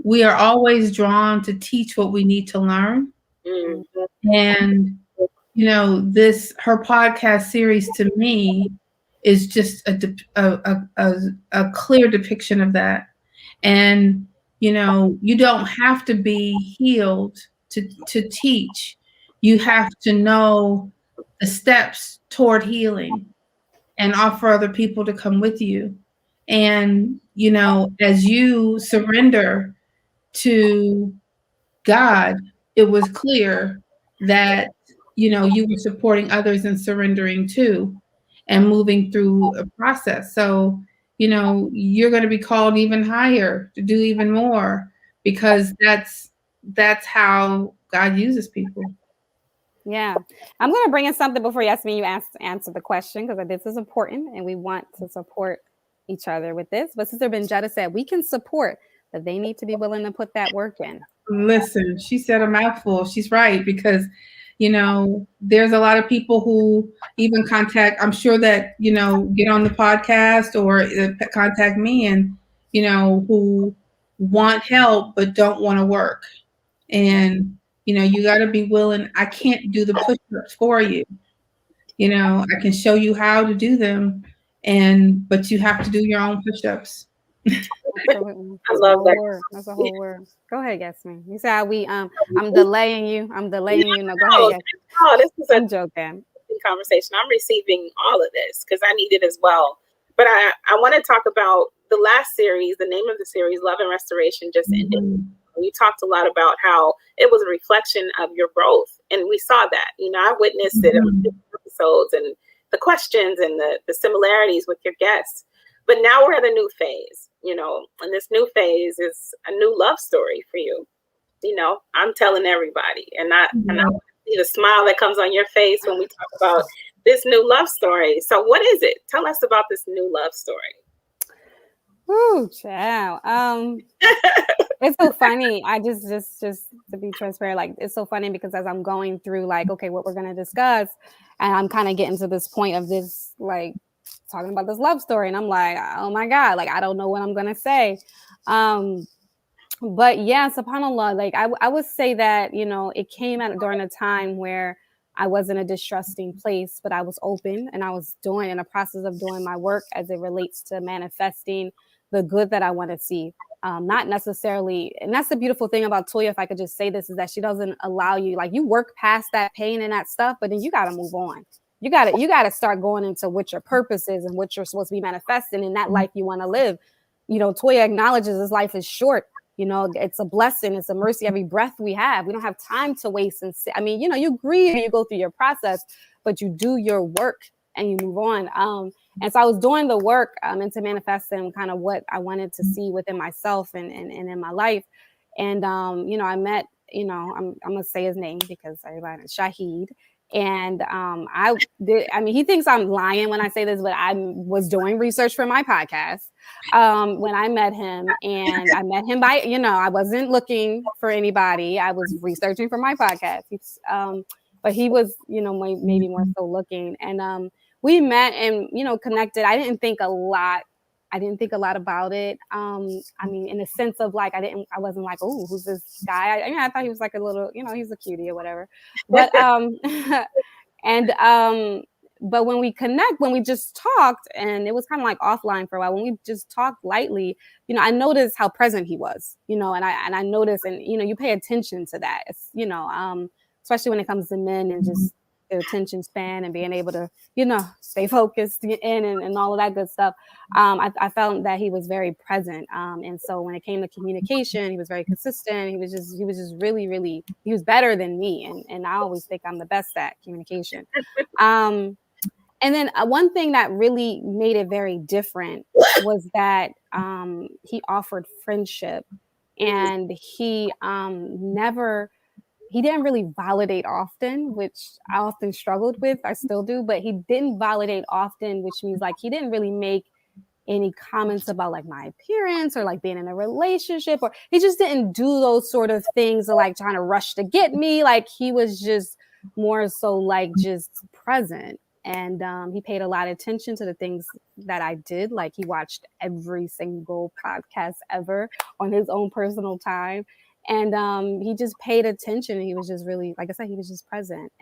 we are always drawn to teach what we need to learn. Mm-hmm. And you know, her podcast series to me is just a clear depiction of that. And you know, you don't have to be healed to teach. You have to know the steps toward healing and offer other people to come with you. And, you know, as you surrender to God, it was clear that, you know, you were supporting others and surrendering too and moving through a process. So, you know, you're going to be called even higher to do even more because that's how God uses people. Yeah. I'm going to bring in something before Jaasmeen, you answer the question, because this is important and we want to support each other with this. But Sister Benjetta said we can support, but they need to be willing to put that work in. Listen, she said a mouthful. She's right, because, you know, there's a lot of people who even contact, I'm sure that, you know, get on the podcast or contact me and, you know, who want help but don't want to work. And, you know, you got to be willing. I can't do the push-ups for you. You know, I can show you how to do them, but you have to do your own push-ups. Absolutely. I love that. That's a whole word. Go ahead, Jaasmeen. You said I'm delaying you. No, go ahead. Oh, this is I'm joking. Conversation. I'm receiving all of this because I need it as well. But I want to talk about the last series. The name of the series, Love and Restoration, just ended. You talked a lot about how it was a reflection of your growth, and we saw that. You know, I witnessed it in episodes and the questions and the similarities with your guests. But now we're at a new phase, you know, and this new phase is a new love story for you. You know, I'm telling everybody, and I see the smile that comes on your face when we talk about this new love story. So what is it? Tell us about this new love story. Ooh, child. It's so funny. I just to be transparent, like it's so funny because as I'm going through like, okay, what we're going to discuss, and I'm kind of getting to this point of this, like talking about this love story. And I'm like, oh my God, like, I don't know what I'm going to say. But yeah, subhanAllah, like I would say that, you know, it came out during a time where I was in a distrusting place, but I was open and I was in a process of doing my work as it relates to manifesting the good that I want to see. Not necessarily, and that's the beautiful thing about Toyia, if I could just say this, is that she doesn't allow you, like you work past that pain and that stuff, but then you got to move on. You got to start going into what your purpose is and what you're supposed to be manifesting in that life you want to live. You know, Toyia acknowledges this life is short. You know, it's a blessing. It's a mercy. Every breath we have, we don't have time to waste. And I mean, you know, you grieve and you go through your process, but you do your work and you move on. And so I was doing the work into manifesting kind of what I wanted to see within myself and in my life. And, you know, I met, you know, I'm going to say his name because everybody knows Shahid. And he thinks I'm lying when I say this, but I was doing research for my podcast when I met him. And I met him by, you know, I wasn't looking for anybody. I was researching for my podcast. But he was, you know, maybe more so looking. And we met and, you know, connected. I didn't think a lot about it. I mean, in the sense of like, I wasn't like, oh, who's this guy? I thought he was like a little, you know, he's a cutie or whatever. But, but when we just talked, and it was kind of like offline for a while, when we just talked lightly, you know, I noticed how present he was, you know, and I noticed, and, you know, you pay attention to that, you know, especially when it comes to men and just their attention span and being able to, you know, stay focused in and all of that good stuff. I found that he was very present. And so when it came to communication, he was very consistent. He was just really, really, he was better than me. And I always think I'm the best at communication. And then one thing that really made it very different was that he offered friendship, and he didn't really validate often, which I often struggled with. I still do, but he didn't validate often, which means like he didn't really make any comments about like my appearance or like being in a relationship, or he just didn't do those sort of things of like trying to rush to get me. Like he was just more so like just present. And he paid a lot of attention to the things that I did. Like he watched every single podcast ever on his own personal time. And he just paid attention. He was just really, like I said, he was just present.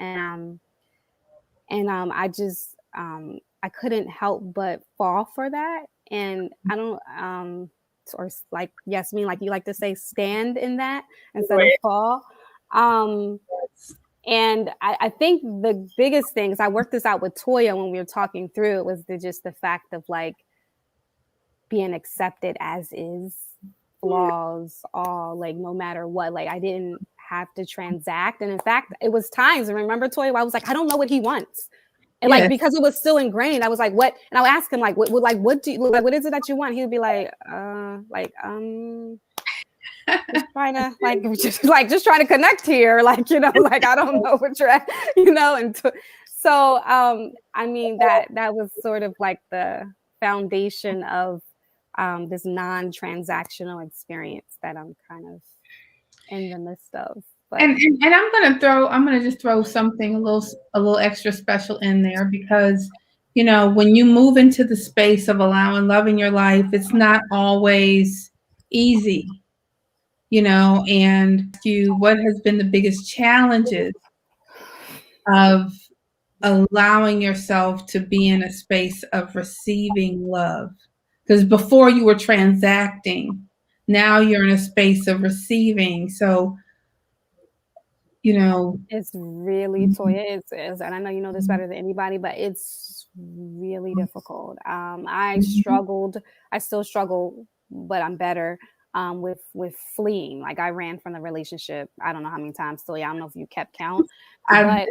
I couldn't help but fall for that. And I don't, or like Jaasmeen, like you like to say, stand in that instead of fall. And I think the biggest thing is I worked this out with Toyia when we were talking through it was just the fact of like being accepted as is, flaws, all like no matter what. Like I didn't have to transact. And in fact, it was times, and remember Toyia, I was like, I don't know what he wants. And like, because it was still ingrained, I was like, what? And I'll ask him, like, what do you, like, what is it that you want? He would be like, just trying to, just trying to connect here. Like, you know, like, I don't know what you're at, you know? And so, I mean, that was sort of like the foundation of this non-transactional experience that I'm kind of in the midst of. But. And I'm gonna just throw something a little extra special in there, because you know, when you move into the space of loving your life, it's not always easy, you know. And what has been the biggest challenges of allowing yourself to be in a space of receiving love? Because before you were transacting, now you're in a space of receiving. So you know, it's really, Toyia, it's, and I know you know this better than anybody, but it's really difficult. I struggled, I still struggle, but I'm better with fleeing. Like I ran from the relationship. I don't know how many times, Toyia. I don't know if you kept count. I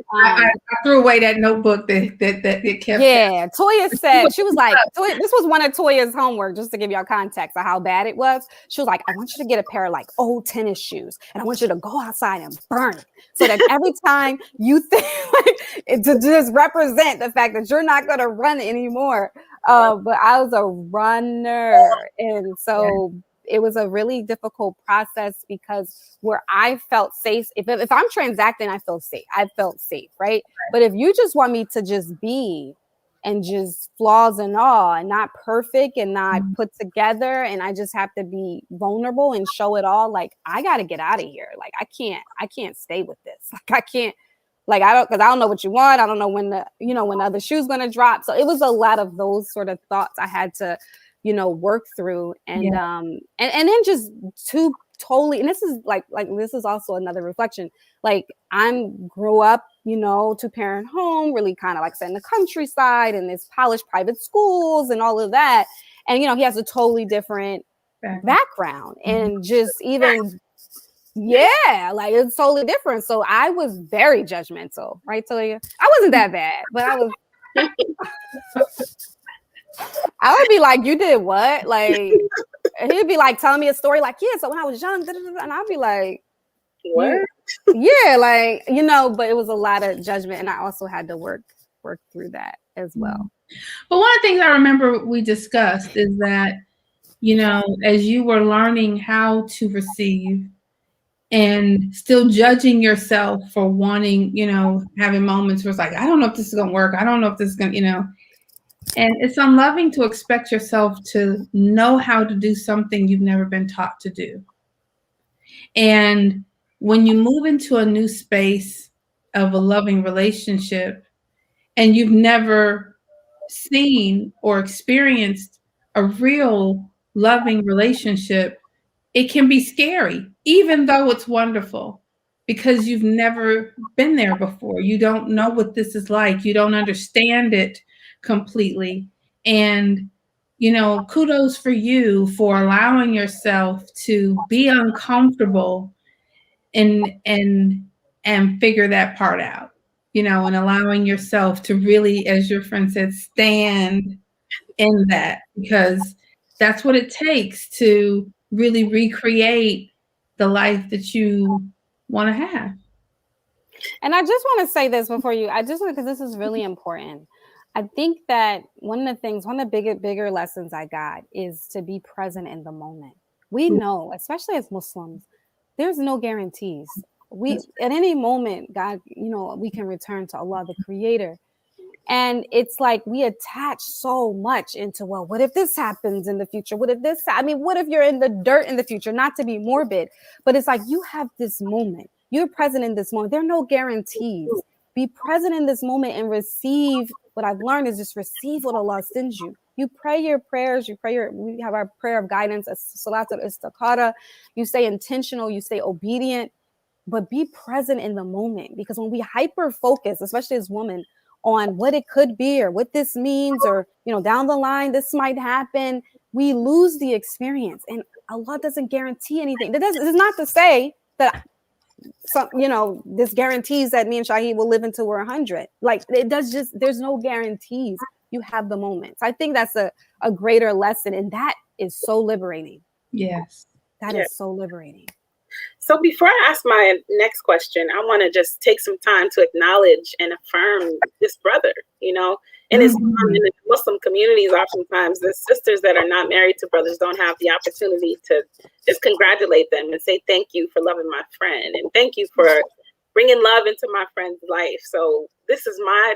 threw away that notebook that it kept. Yeah, Toyia said, she was like, this was one of Toyia's homework, just to give y'all context of how bad it was. She was like, I want you to get a pair of like old tennis shoes, and I want you to go outside and burn it, so that every time you think like, to just represent the fact that you're not going to run anymore. But I was a runner, and so it was a really difficult process, because where I felt safe, if I'm transacting, I felt safe, right? But if you just want me to just be, and just flaws and all, and not perfect and not put together, and I just have to be vulnerable and show it all, like I got to get out of here. Like I can't stay with this. Like I can't, like because I don't know what you want. I don't know when when the other shoe's going to drop. So it was a lot of those sort of thoughts I had to work through, and then just two totally, and this is like this is also another reflection. Like grew up, 2-parent home, really kind of like in the countryside, and this polished private schools and all of that. And he has a totally different background, and just even like it's totally different. So I was very judgmental, right, Toyia? I wasn't that bad, but I was. I would be like, you did what? Like, he'd be like telling me a story like, yeah, so when I was young, and I'd be like, what? Yeah, like, but it was a lot of judgment, and I also had to work through that as well. But one of the things I remember we discussed is that, as you were learning how to receive and still judging yourself for wanting, having moments where it's like, I don't know if this is going to work. I don't know if this is going to, and it's unloving to expect yourself to know how to do something you've never been taught to do. And when you move into a new space of a loving relationship, and you've never seen or experienced a real loving relationship, it can be scary, even though it's wonderful, because you've never been there before. You don't know what this is like. You don't understand it completely. And kudos for you for allowing yourself to be uncomfortable and figure that part out. and allowing yourself to really, as your friend said, stand in that, because that's what it takes to really recreate the life that you want to have. And I just want to say this before because this is really important. I think that one of the bigger lessons I got is to be present in the moment. We know, especially as Muslims, there's no guarantees. At any moment, God, we can return to Allah, the Creator. And it's like we attach so much into, well, what if this happens in the future? What if you're in the dirt in the future? Not to be morbid, but it's like you have this moment. You're present in this moment. There are no guarantees. Be present in this moment and receive. What I've learned is just receive what Allah sends you. You pray your prayers. We have our prayer of guidance, salat al-istikhara. You stay intentional. You stay obedient, but be present in the moment. Because when we hyper focus, especially as women, on what it could be or what this means, or down the line this might happen, we lose the experience. And Allah doesn't guarantee anything. This is not to say that this guarantees that me and Shahid will live until we're 100. Like, it does. There's no guarantees. You have the moments. I think that's a greater lesson, and that is so liberating. Yes, that is so liberating. So before I ask my next question, I want to just take some time to acknowledge and affirm this brother, in his in the Muslim communities. Oftentimes the sisters that are not married to brothers don't have the opportunity to just congratulate them and say, thank you for loving my friend. And thank you for bringing love into my friend's life. So this is my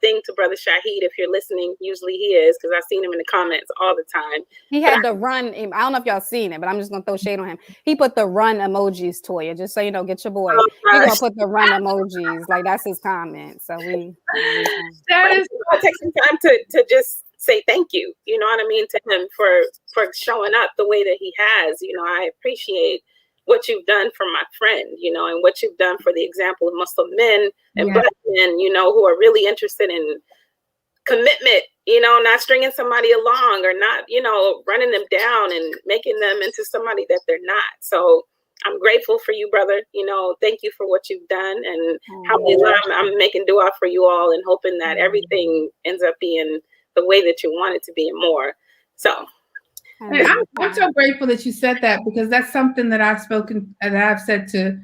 thing to Brother Shahid. If you're listening, usually he is, because I've seen him in the comments all the time. He had the run. I don't know if y'all seen it, but I'm just gonna throw shade on him. He put the run emojis, Toyia, just so you know. Get your boy. He gonna put the run emojis. Like, that's his comment. So I'll take some time to just say thank you. You know what I mean, to him for showing up the way that he has. I appreciate what you've done for my friend, and what you've done for the example of Muslim men and black men, who are really interested in commitment, not stringing somebody along or not, running them down and making them into somebody that they're not. So I'm grateful for you, brother. Thank you for what you've done. And I'm making dua for you all and hoping that everything ends up being the way that you want it to be and more. So I'm so grateful that you said that, because that's something that I've said to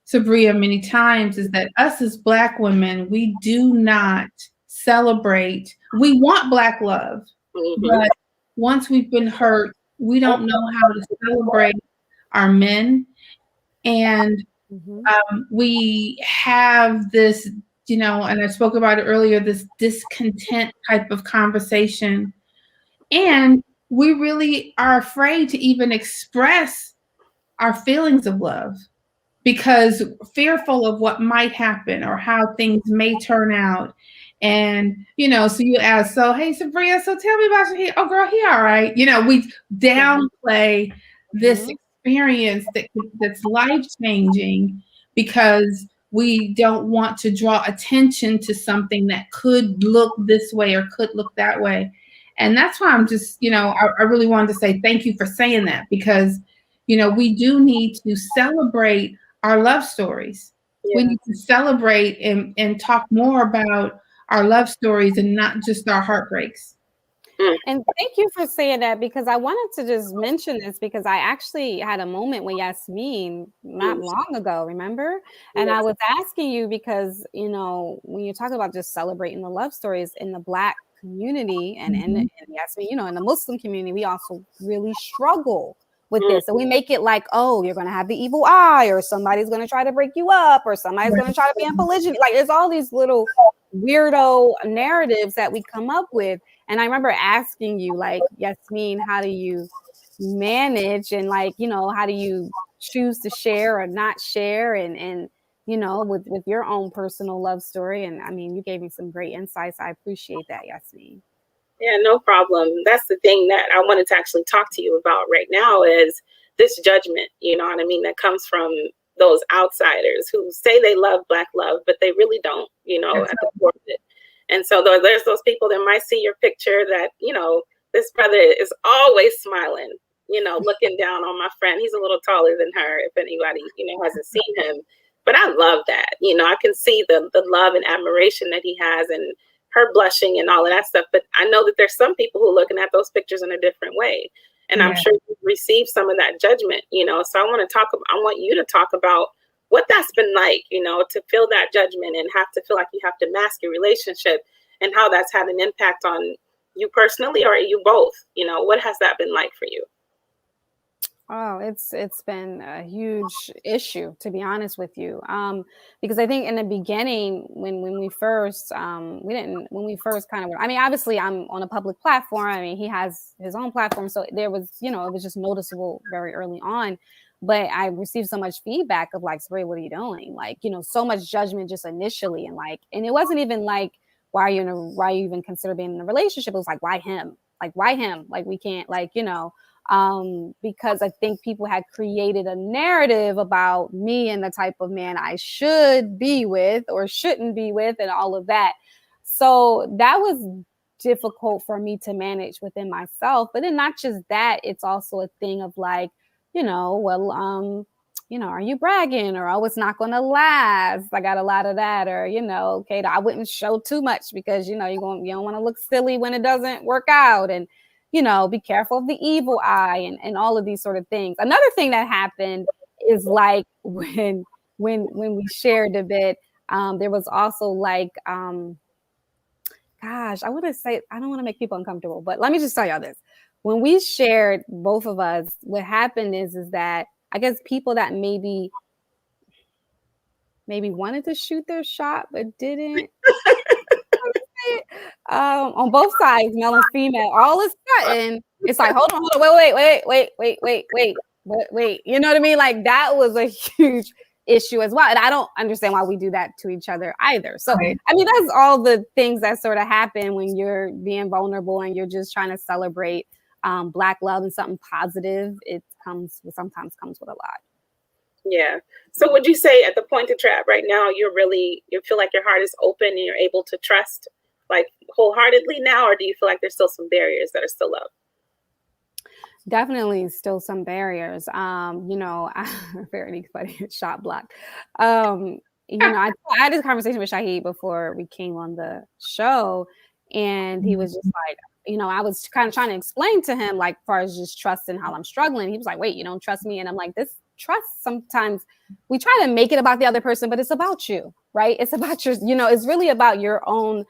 Sabria many times, is that us as Black women, we do not celebrate. We want Black love, but once we've been hurt, we don't know how to celebrate our men. And we have this, and I spoke about it earlier, this discontent type of conversation. And we really are afraid to even express our feelings of love, because fearful of what might happen or how things may turn out. And, so you ask, so, hey, Sabria, so tell me about you. Oh, girl, he all right. We downplay this experience that's life-changing, because we don't want to draw attention to something that could look this way or could look that way. And that's why I'm just, I really wanted to say thank you for saying that, because, we do need to celebrate our love stories. Yeah. We need to celebrate and talk more about our love stories and not just our heartbreaks. And thank you for saying that, because I wanted to just mention this, because I actually had a moment with Jaasmeen not long ago, remember? And I was asking you because, when you're talking about just celebrating the love stories in the Black community and Jaasmeen, in the Muslim community, we also really struggle with this. So we make it like, oh, you're going to have the evil eye, or somebody's going to try to break you up, or somebody's going to try to be in polygyny. Like, there's all these little weirdo narratives that we come up with. And I remember asking you, like, Jaasmeen, how do you manage, and how do you choose to share or not share, and with your own personal love story? And I mean, you gave me some great insights. I appreciate that, Jaasmeen. Yeah, no problem. That's the thing that I wanted to actually talk to you about right now, is this judgment, that comes from those outsiders who say they love Black love, but they really don't, at the core of it. And so there's those people that might see your picture that, this brother is always smiling, looking down on my friend. He's a little taller than her, if anybody, hasn't seen him. But I love that. You know, I can see the love and admiration that he has, and her blushing and all of that stuff. But I know that there's some people who are looking at those pictures in a different way. And I'm sure you received some of that judgment, you know. So I want you to talk about what that's been like, you know, to feel that judgment and have to feel like you have to mask your relationship, and how that's had an impact on you personally, or you both. You know, what has that been like for you? Oh, it's been a huge issue, to be honest with you. Because I think in the beginning, when we first when we first kind of, I mean, obviously I'm on a public platform. I mean, he has his own platform, so there was, you know, it was just noticeable very early on. But I received so much feedback of like, Sabria, what are you doing? Like, you know, so much judgment just initially, and it wasn't even like, why are you even consider being in a relationship? It was like, why him? Like, why him? Like, we can't, like, you know. Because I think people had created a narrative about me and the type of man I should be with or shouldn't be with and all of that. So that was difficult for me to manage within myself. But then not just that, it's also a thing of like, you know, well, you know, are you bragging? Or, oh, it's not going to last. I got a lot of that. Or, you know, okay, I wouldn't show too much because, you know, you don't want to look silly when it doesn't work out. And, you know, be careful of the evil eye and all of these sort of things. Another thing that happened is like when we shared a bit, there was also like, gosh, I want to say, I don't want to make people uncomfortable, but let me just tell y'all this. When we shared, both of us, what happened is that I guess people that maybe wanted to shoot their shot but didn't. On both sides, male and female, all of a sudden, it's like, hold on, wait. You know what I mean? Like, that was a huge issue as well. And I don't understand why we do that to each other either. So, I mean, that's all the things that sort of happen when you're being vulnerable and you're just trying to celebrate Black love and something positive. It sometimes comes with a lot. Yeah. So would you say at the point that you're at right now, you feel like your heart is open and you're able to trust like wholeheartedly now, or do you feel like there's still some barriers that are still up? Definitely still some barriers. You know, very funny, shot blocked. You know, I had this conversation with Shahid before we came on the show, and he was just like, you know, I was kind of trying to explain to him, like, as far as just trusting how I'm struggling. He was like, wait, you don't trust me? And I'm like, this trust, sometimes we try to make it about the other person, but it's about you, right? It's about you know, it's really about your own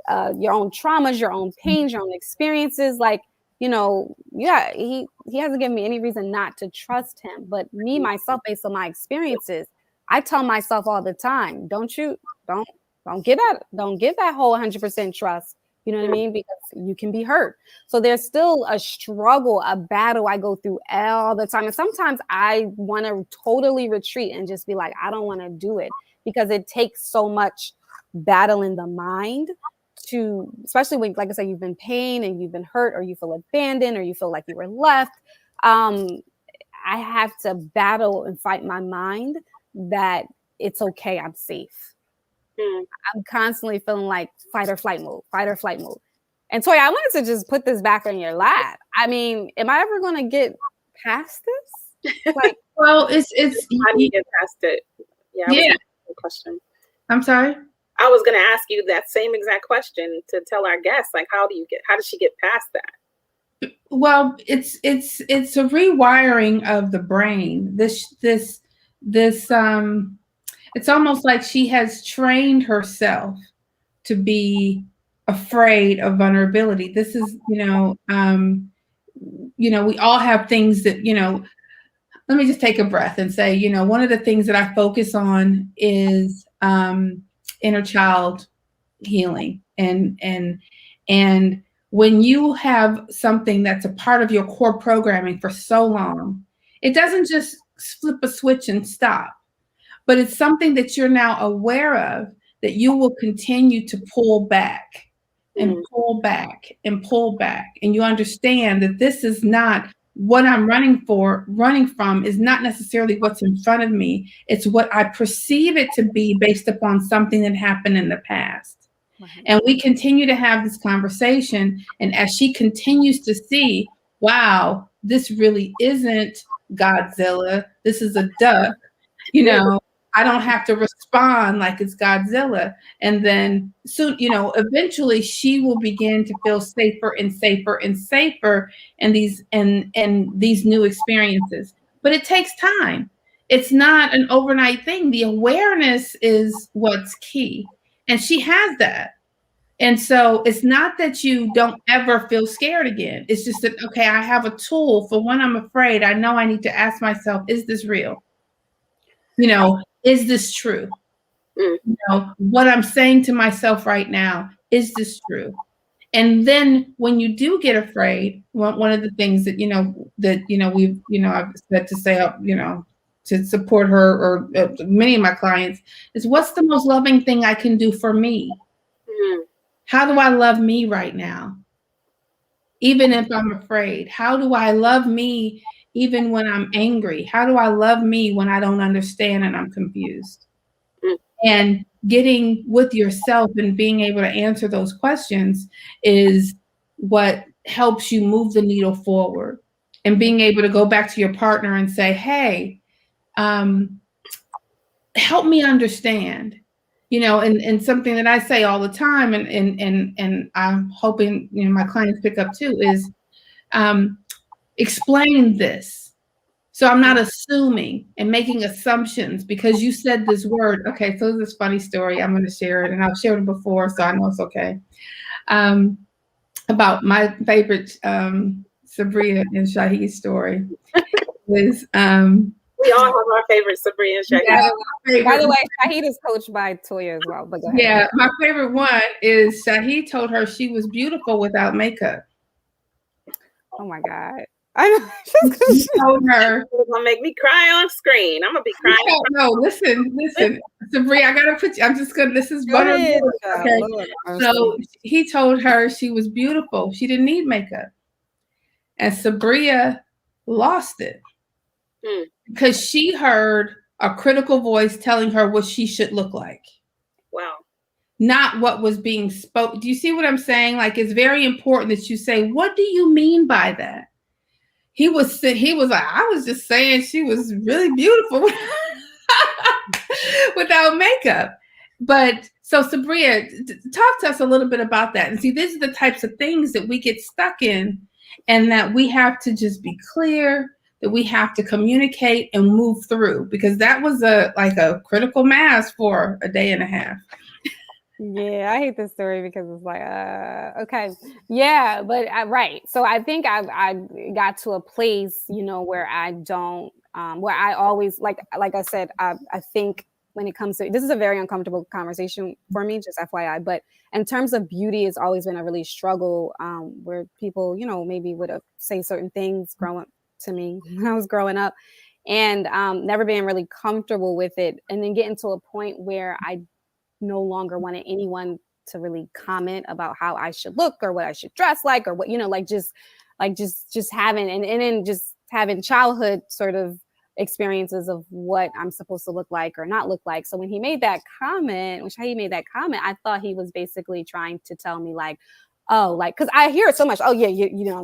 traumas, your own pains, your own experiences. Like, you know, yeah, he hasn't given me any reason not to trust him. But me, myself, based on my experiences, I tell myself all the time, don't give that whole 100% trust. You know what I mean? Because you can be hurt. So there's still a struggle, a battle I go through all the time. And sometimes I want to totally retreat and just be like, I don't want to do it, because it takes so much battle in the mind to, especially when, like I said, you've been pain and you've been hurt, or you feel abandoned, or you feel like you were left. I have to battle and fight my mind that it's okay, I'm safe. I'm constantly feeling like fight or flight mode. And Toyia, I wanted to just put this back on your lap. I mean, am I ever going to get past this? Like, well, it's how do you get past it? Yeah. Question. I'm sorry. I was going to ask you that same exact question to tell our guests, like, how does she get past that? Well, it's a rewiring of the brain. It's almost like she has trained herself to be afraid of vulnerability. This is, you know, we all have things that, you know, let me just take a breath and say, you know, one of the things that I focus on is inner child healing. And when you have something that's a part of your core programming for so long, it doesn't just flip a switch and stop. But it's something that you're now aware of, that you will continue to pull back and pull back and pull back. And you understand that this is not what I'm running from is not necessarily what's in front of me. It's what I perceive it to be based upon something that happened in the past. And we continue to have this conversation. And as she continues to see, wow, this really isn't Godzilla. This is a duck, you know. I don't have to respond like it's Godzilla. And then soon, eventually she will begin to feel safer and safer and safer in these new experiences. But it takes time. It's not an overnight thing. The awareness is what's key. And she has that. And so it's not that you don't ever feel scared again. It's just that, okay, I have a tool for when I'm afraid. I know I need to ask myself, is this real? Is this true? What I'm saying to myself right now, is this true? And then when you do get afraid, one of the things that, I've said to say, to support her or many of my clients is, what's the most loving thing I can do for me? How do I love me right now? Even if I'm afraid, how do I love me even when I'm angry? How do I love me when I don't understand and I'm confused? And getting with yourself and being able to answer those questions is what helps you move the needle forward. And being able to go back to your partner and say, hey, help me understand. And something that I say all the time, and I'm hoping my clients pick up too, is explain this. So I'm not assuming and making assumptions because you said this word. Okay, so this funny story. I'm going to share it, and I've shared it before, so I know it's okay. About my favorite Sabria and Shahid story is. We all have our favorite Sabria and Shahid. Yeah, by the way, Shahid is coached by Toyia as well. But go ahead. Yeah, my favorite one is Shahid told her she was beautiful without makeup. Oh my God. I know. She told her, "It's gonna make me cry on screen. I'm gonna be crying." No, listen, Sabria, I gotta put you. I'm just gonna. This is vulnerable. Okay. So he told her she was beautiful. She didn't need makeup, and Sabria lost it because she heard a critical voice telling her what she should look like. Wow. Not what was being spoken. Do you see what I'm saying? Like, it's very important that you say, what do you mean by that? He was like, I was just saying she was really beautiful without makeup. But so Sabria, talk to us a little bit about that. And see, these are the types of things that we get stuck in, and that we have to just be clear, that we have to communicate and move through, because that was a critical mass for a day and a half. Yeah, I hate this story because it's like, okay. Yeah, but right. So I think I got to a place, where I don't, where I always, like I said, I think when it comes to, this is a very uncomfortable conversation for me, just FYI, but in terms of beauty, it's always been a really struggle, where people, maybe would have say certain things growing to me when I was growing up, and never being really comfortable with it. And then getting to a point where I no longer wanted anyone to really comment about how I should look or what I should dress like, or what, just having, and then just having childhood sort of experiences of what I'm supposed to look like or not look like. So when he made that comment, I thought he was basically trying to tell me like, oh, like, cause I hear it so much. Oh yeah,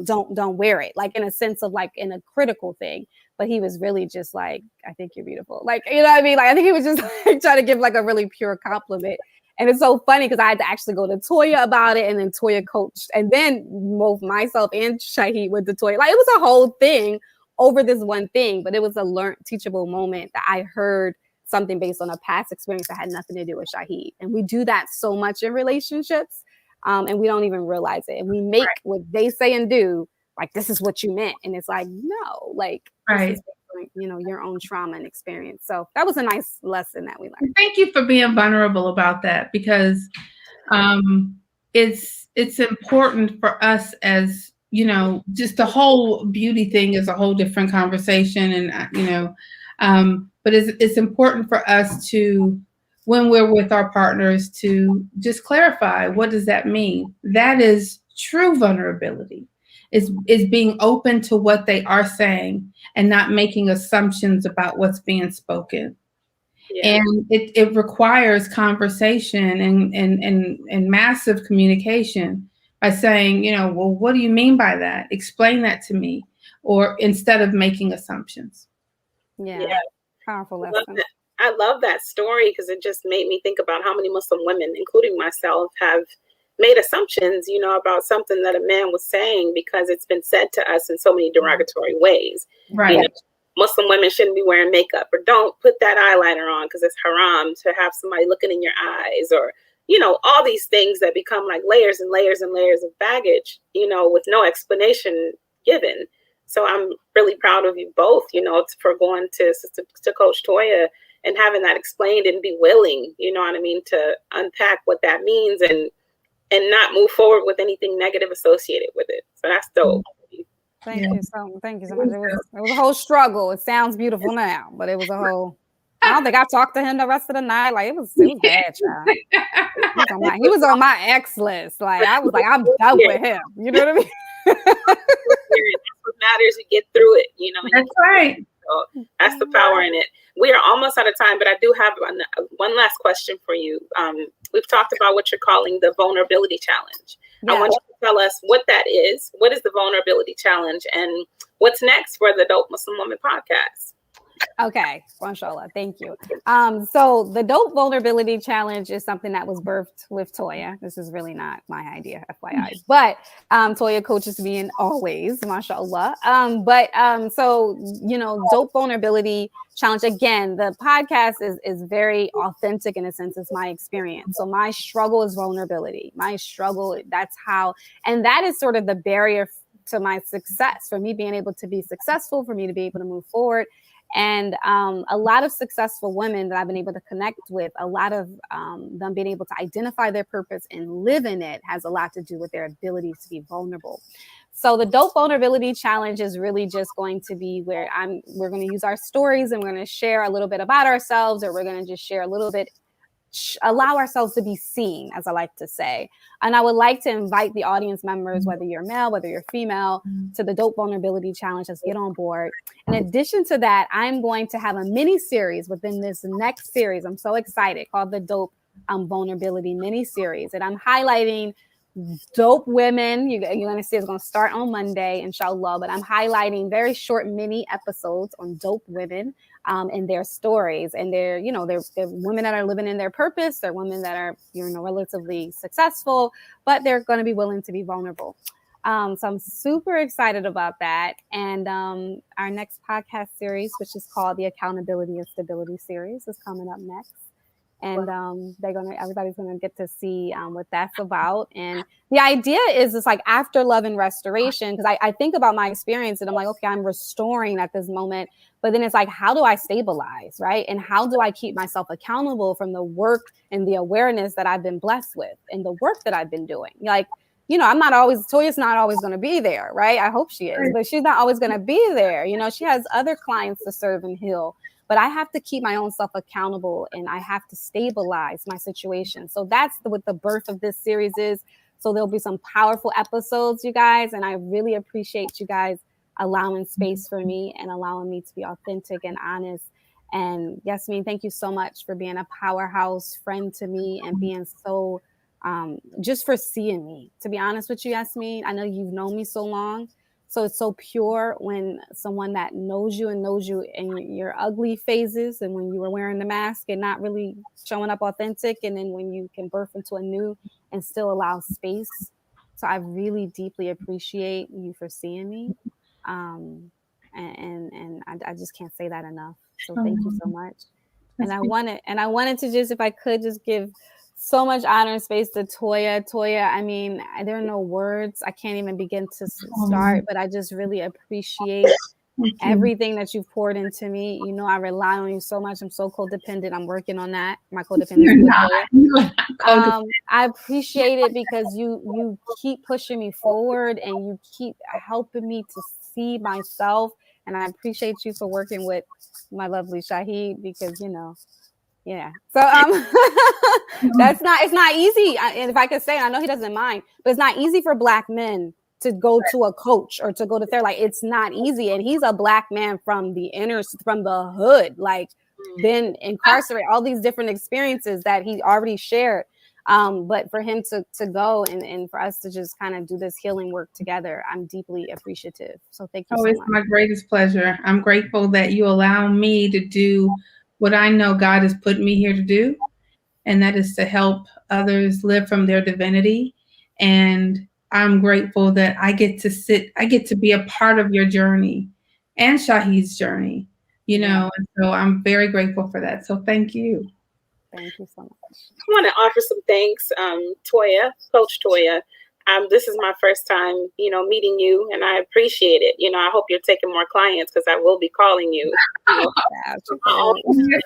don't wear it. Like in a sense of like in a critical thing. But he was really just like, I think you're beautiful. Like, you know what I mean? Like, I think he was just like, trying to give like a really pure compliment. And it's so funny because I had to actually go to Toyia about it, and then Toyia coached, and then both myself and Shahid went to Toyia. Like, it was a whole thing over this one thing, but it was a learned, teachable moment that I heard something based on a past experience that had nothing to do with Shahid. And we do that so much in relationships, and we don't even realize it. And we make what they say and do like, this is what you meant. And it's like, no, like, right. This is, your own trauma and experience. So that was a nice lesson that we learned. Thank you for being vulnerable about that, because it's important for us as, just the whole beauty thing is a whole different conversation. And, but it's important for us to, when we're with our partners, to just clarify, what does that mean? That is true vulnerability. Is being open to what they are saying and not making assumptions about what's being spoken. Yeah. And it requires conversation and massive communication by saying, well, what do you mean by that? Explain that to me, or instead of making assumptions. Yeah. Powerful lesson. I love that story because it just made me think about how many Muslim women, including myself, have made assumptions, you know, about something that a man was saying because it's been said to us in so many derogatory ways. Right. You know, Muslim women shouldn't be wearing makeup, or don't put that eyeliner on because it's haram to have somebody looking in your eyes, or, you know, all these things that become like layers and layers and layers of baggage, you know, with no explanation given. So I'm really proud of you both, you know, for going to Coach Toyia and having that explained and be willing, you know what I mean, to unpack what that means and not move forward with anything negative associated with it. So that's dope. Thank you so much. It was a whole struggle. It sounds beautiful now, but it was a whole. I don't think I talked to him the rest of the night. Like it was bad, child. He was on my ex list. Like I was like, I'm done with him. You know what I mean? That's what matters. You get through it. You know. That's right. So that's the power in it. We are almost out of time, but I do have one last question for you. We've talked about what you're calling the vulnerability challenge. Yeah. I want you to tell us what that is. What is the vulnerability challenge, and what's next for the Dope Muslim Woman podcast? Okay, mashallah, thank you. So the Dope Vulnerability Challenge is something that was birthed with Toyia. This is really not my idea, FYI, but Toyia coaches me in always, mashallah. So, you know, Dope Vulnerability Challenge, again, the podcast is very authentic in a sense. It's my experience. So my struggle is vulnerability. My struggle, that's how, and that is sort of the barrier to my success, for me being able to be successful, for me to be able to move forward. And a lot of successful women that I've been able to connect with, a lot of them being able to identify their purpose and live in it has a lot to do with their ability to be vulnerable. So the Dope Vulnerability Challenge is really just going to be where we're going to use our stories and we're going to share a little bit about ourselves, or we're going to just share a little bit, allow ourselves to be seen, as I like to say. And I would like to invite the audience members, whether you're male, whether you're female, to the Dope Vulnerability Challenge. Let's get on board. In addition to that, I'm going to have a mini series within this next series. I'm so excited, called the Dope Vulnerability mini series. And I'm highlighting dope women. You're going to see it's going to start on Monday, inshallah. But I'm highlighting very short mini episodes on dope women and their stories. And they're women that are living in their purpose. They're women that are, relatively successful, but they're going to be willing to be vulnerable. So I'm super excited about that. And our next podcast series, which is called the Accountability and Stability series, is coming up next. And everybody's gonna get to see what that's about. And the idea is, it's like after love and restoration, because I think about my experience and I'm like, okay, I'm restoring at this moment, but then it's like, how do I stabilize, right? And how do I keep myself accountable from the work and the awareness that I've been blessed with and the work that I've been doing? Like, Toyia's not always going to be there, right? I hope she is, but she's not always going to be there. She has other clients to serve and heal. But I have to keep my own self accountable, and I have to stabilize my situation. So that's what the birth of this series is. So there'll be some powerful episodes, you guys. And I really appreciate you guys allowing space for me and allowing me to be authentic and honest. And Jaasmeen, thank you so much for being a powerhouse friend to me and being so, just for seeing me. To be honest with you, Jaasmeen, I know you've known me so long. So it's so pure when someone that knows you in your ugly phases, and when you were wearing the mask and not really showing up authentic, and then when you can birth into a new and still allow space. So I really deeply appreciate you for seeing me. And I just can't say that enough. So thank you so much. And I wanted to just, if I could, just give so much honor and space to Toyia. Toyia, I mean, there are no words. I can't even begin to start, but I just really appreciate everything that you've poured into me. I rely on you so much. I'm so codependent. I'm working on that. My codependency with Toyia. I appreciate it because you keep pushing me forward and you keep helping me to see myself. And I appreciate you for working with my lovely Shahid, because, yeah. So it's not easy. And if I could say, I know he doesn't mind, but it's not easy for Black men to go to a coach or to go to therapy. Like, it's not easy. And he's a Black man from the hood, like been incarcerated, all these different experiences that he already shared. But for him to go and for us to just kind of do this healing work together, I'm deeply appreciative. So thank you so much. It's my greatest pleasure. I'm grateful that you allow me to do what I know God has put me here to do, and that is to help others live from their divinity. And I'm grateful that I get to be a part of your journey and Shahid's journey, and so I'm very grateful for that. So thank you. Thank you so much. I want to offer some thanks, Toyia, Coach Toyia. This is my first time, meeting you, and I appreciate it. I hope you're taking more clients because I will be calling you.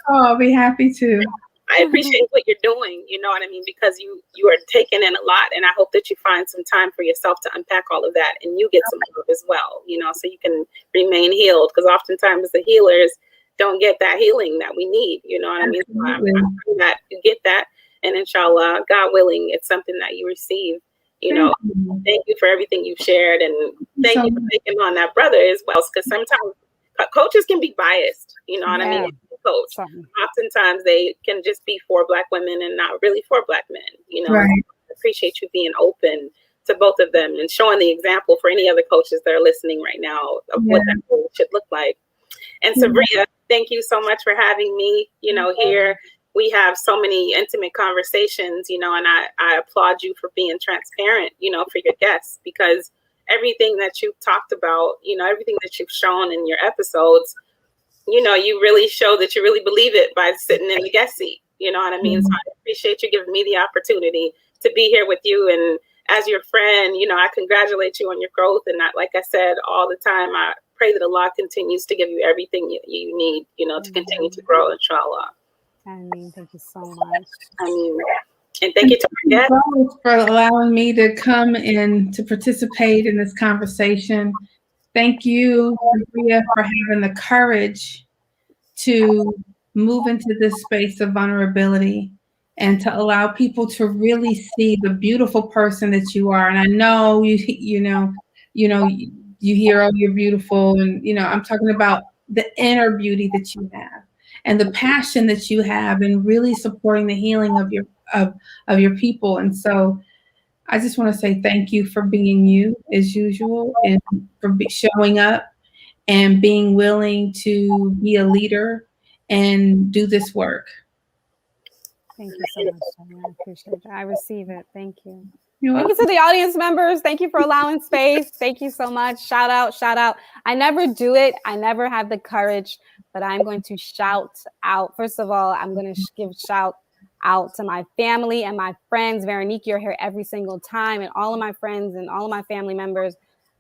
I'll be happy to. I appreciate what you're doing, you know what I mean? Because you are taking in a lot, and I hope that you find some time for yourself to unpack all of that, and you get some love as well, so you can remain healed. Because oftentimes the healers don't get that healing that we need, you know what I mean? So I'm praying that you get that, and inshallah, God willing, it's something that you receive. Thank you for everything you've shared, and thank you for taking on that brother as well. Because sometimes coaches can be biased, you know what I mean? Coach. Oftentimes they can just be for Black women and not really for Black men. Right. I appreciate you being open to both of them and showing the example for any other coaches that are listening right now of what that really should look like. And Sabria, thank you so much for having me. Here we have so many intimate conversations, and I applaud you for being transparent, for your guests, because everything that you've talked about, everything that you've shown in your episodes, you really show that you really believe it by sitting in the guest seat. You know what I mean? So I appreciate you giving me the opportunity to be here with you. And as your friend, I congratulate you on your growth. And like I said, all the time, I pray that Allah continues to give you everything you need, to continue to grow, inshallah. Thank you so much. And thank you to my guests for allowing me to come and to participate in this conversation. Thank you, Sabria, for having the courage to move into this space of vulnerability and to allow people to really see the beautiful person that you are. And I know you hear, oh, you're beautiful, and I'm talking about the inner beauty that you have and the passion that you have in really supporting the healing of your people. And so I just want to say thank you for being you as usual, and for showing up and being willing to be a leader and do this work. Thank you so much, Jenny. I appreciate it. I receive it. Thank you. Thank you to the audience members. Thank you for allowing space. Thank you so much. Shout out. I never do it. I never have the courage, but I'm going to shout out. First of all, I'm going to give shout out to my family and my friends. Veronique, you're here every single time, and all of my friends and all of my family members.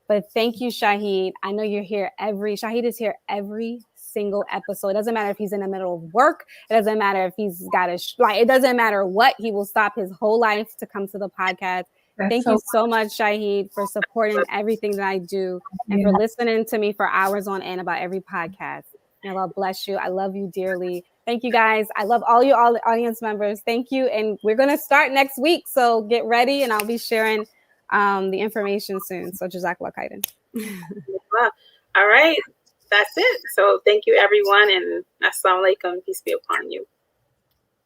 But thank you, Shahid. I know you're here Shahid is here every single episode. It doesn't matter if he's in the middle of work. It doesn't matter if he's got it doesn't matter what. He will stop his whole life to come to the podcast. Thank you so much, Shahid, for supporting everything that I do and for listening to me for hours on end about every podcast. And Allah bless you. I love you dearly. Thank you, guys. I love all you, all the audience members. Thank you. And we're going to start next week. So get ready, and I'll be sharing the information soon. So Jazakallah khairan. All right. That's it. So thank you, everyone. And assalamu alaikum. Peace be upon you.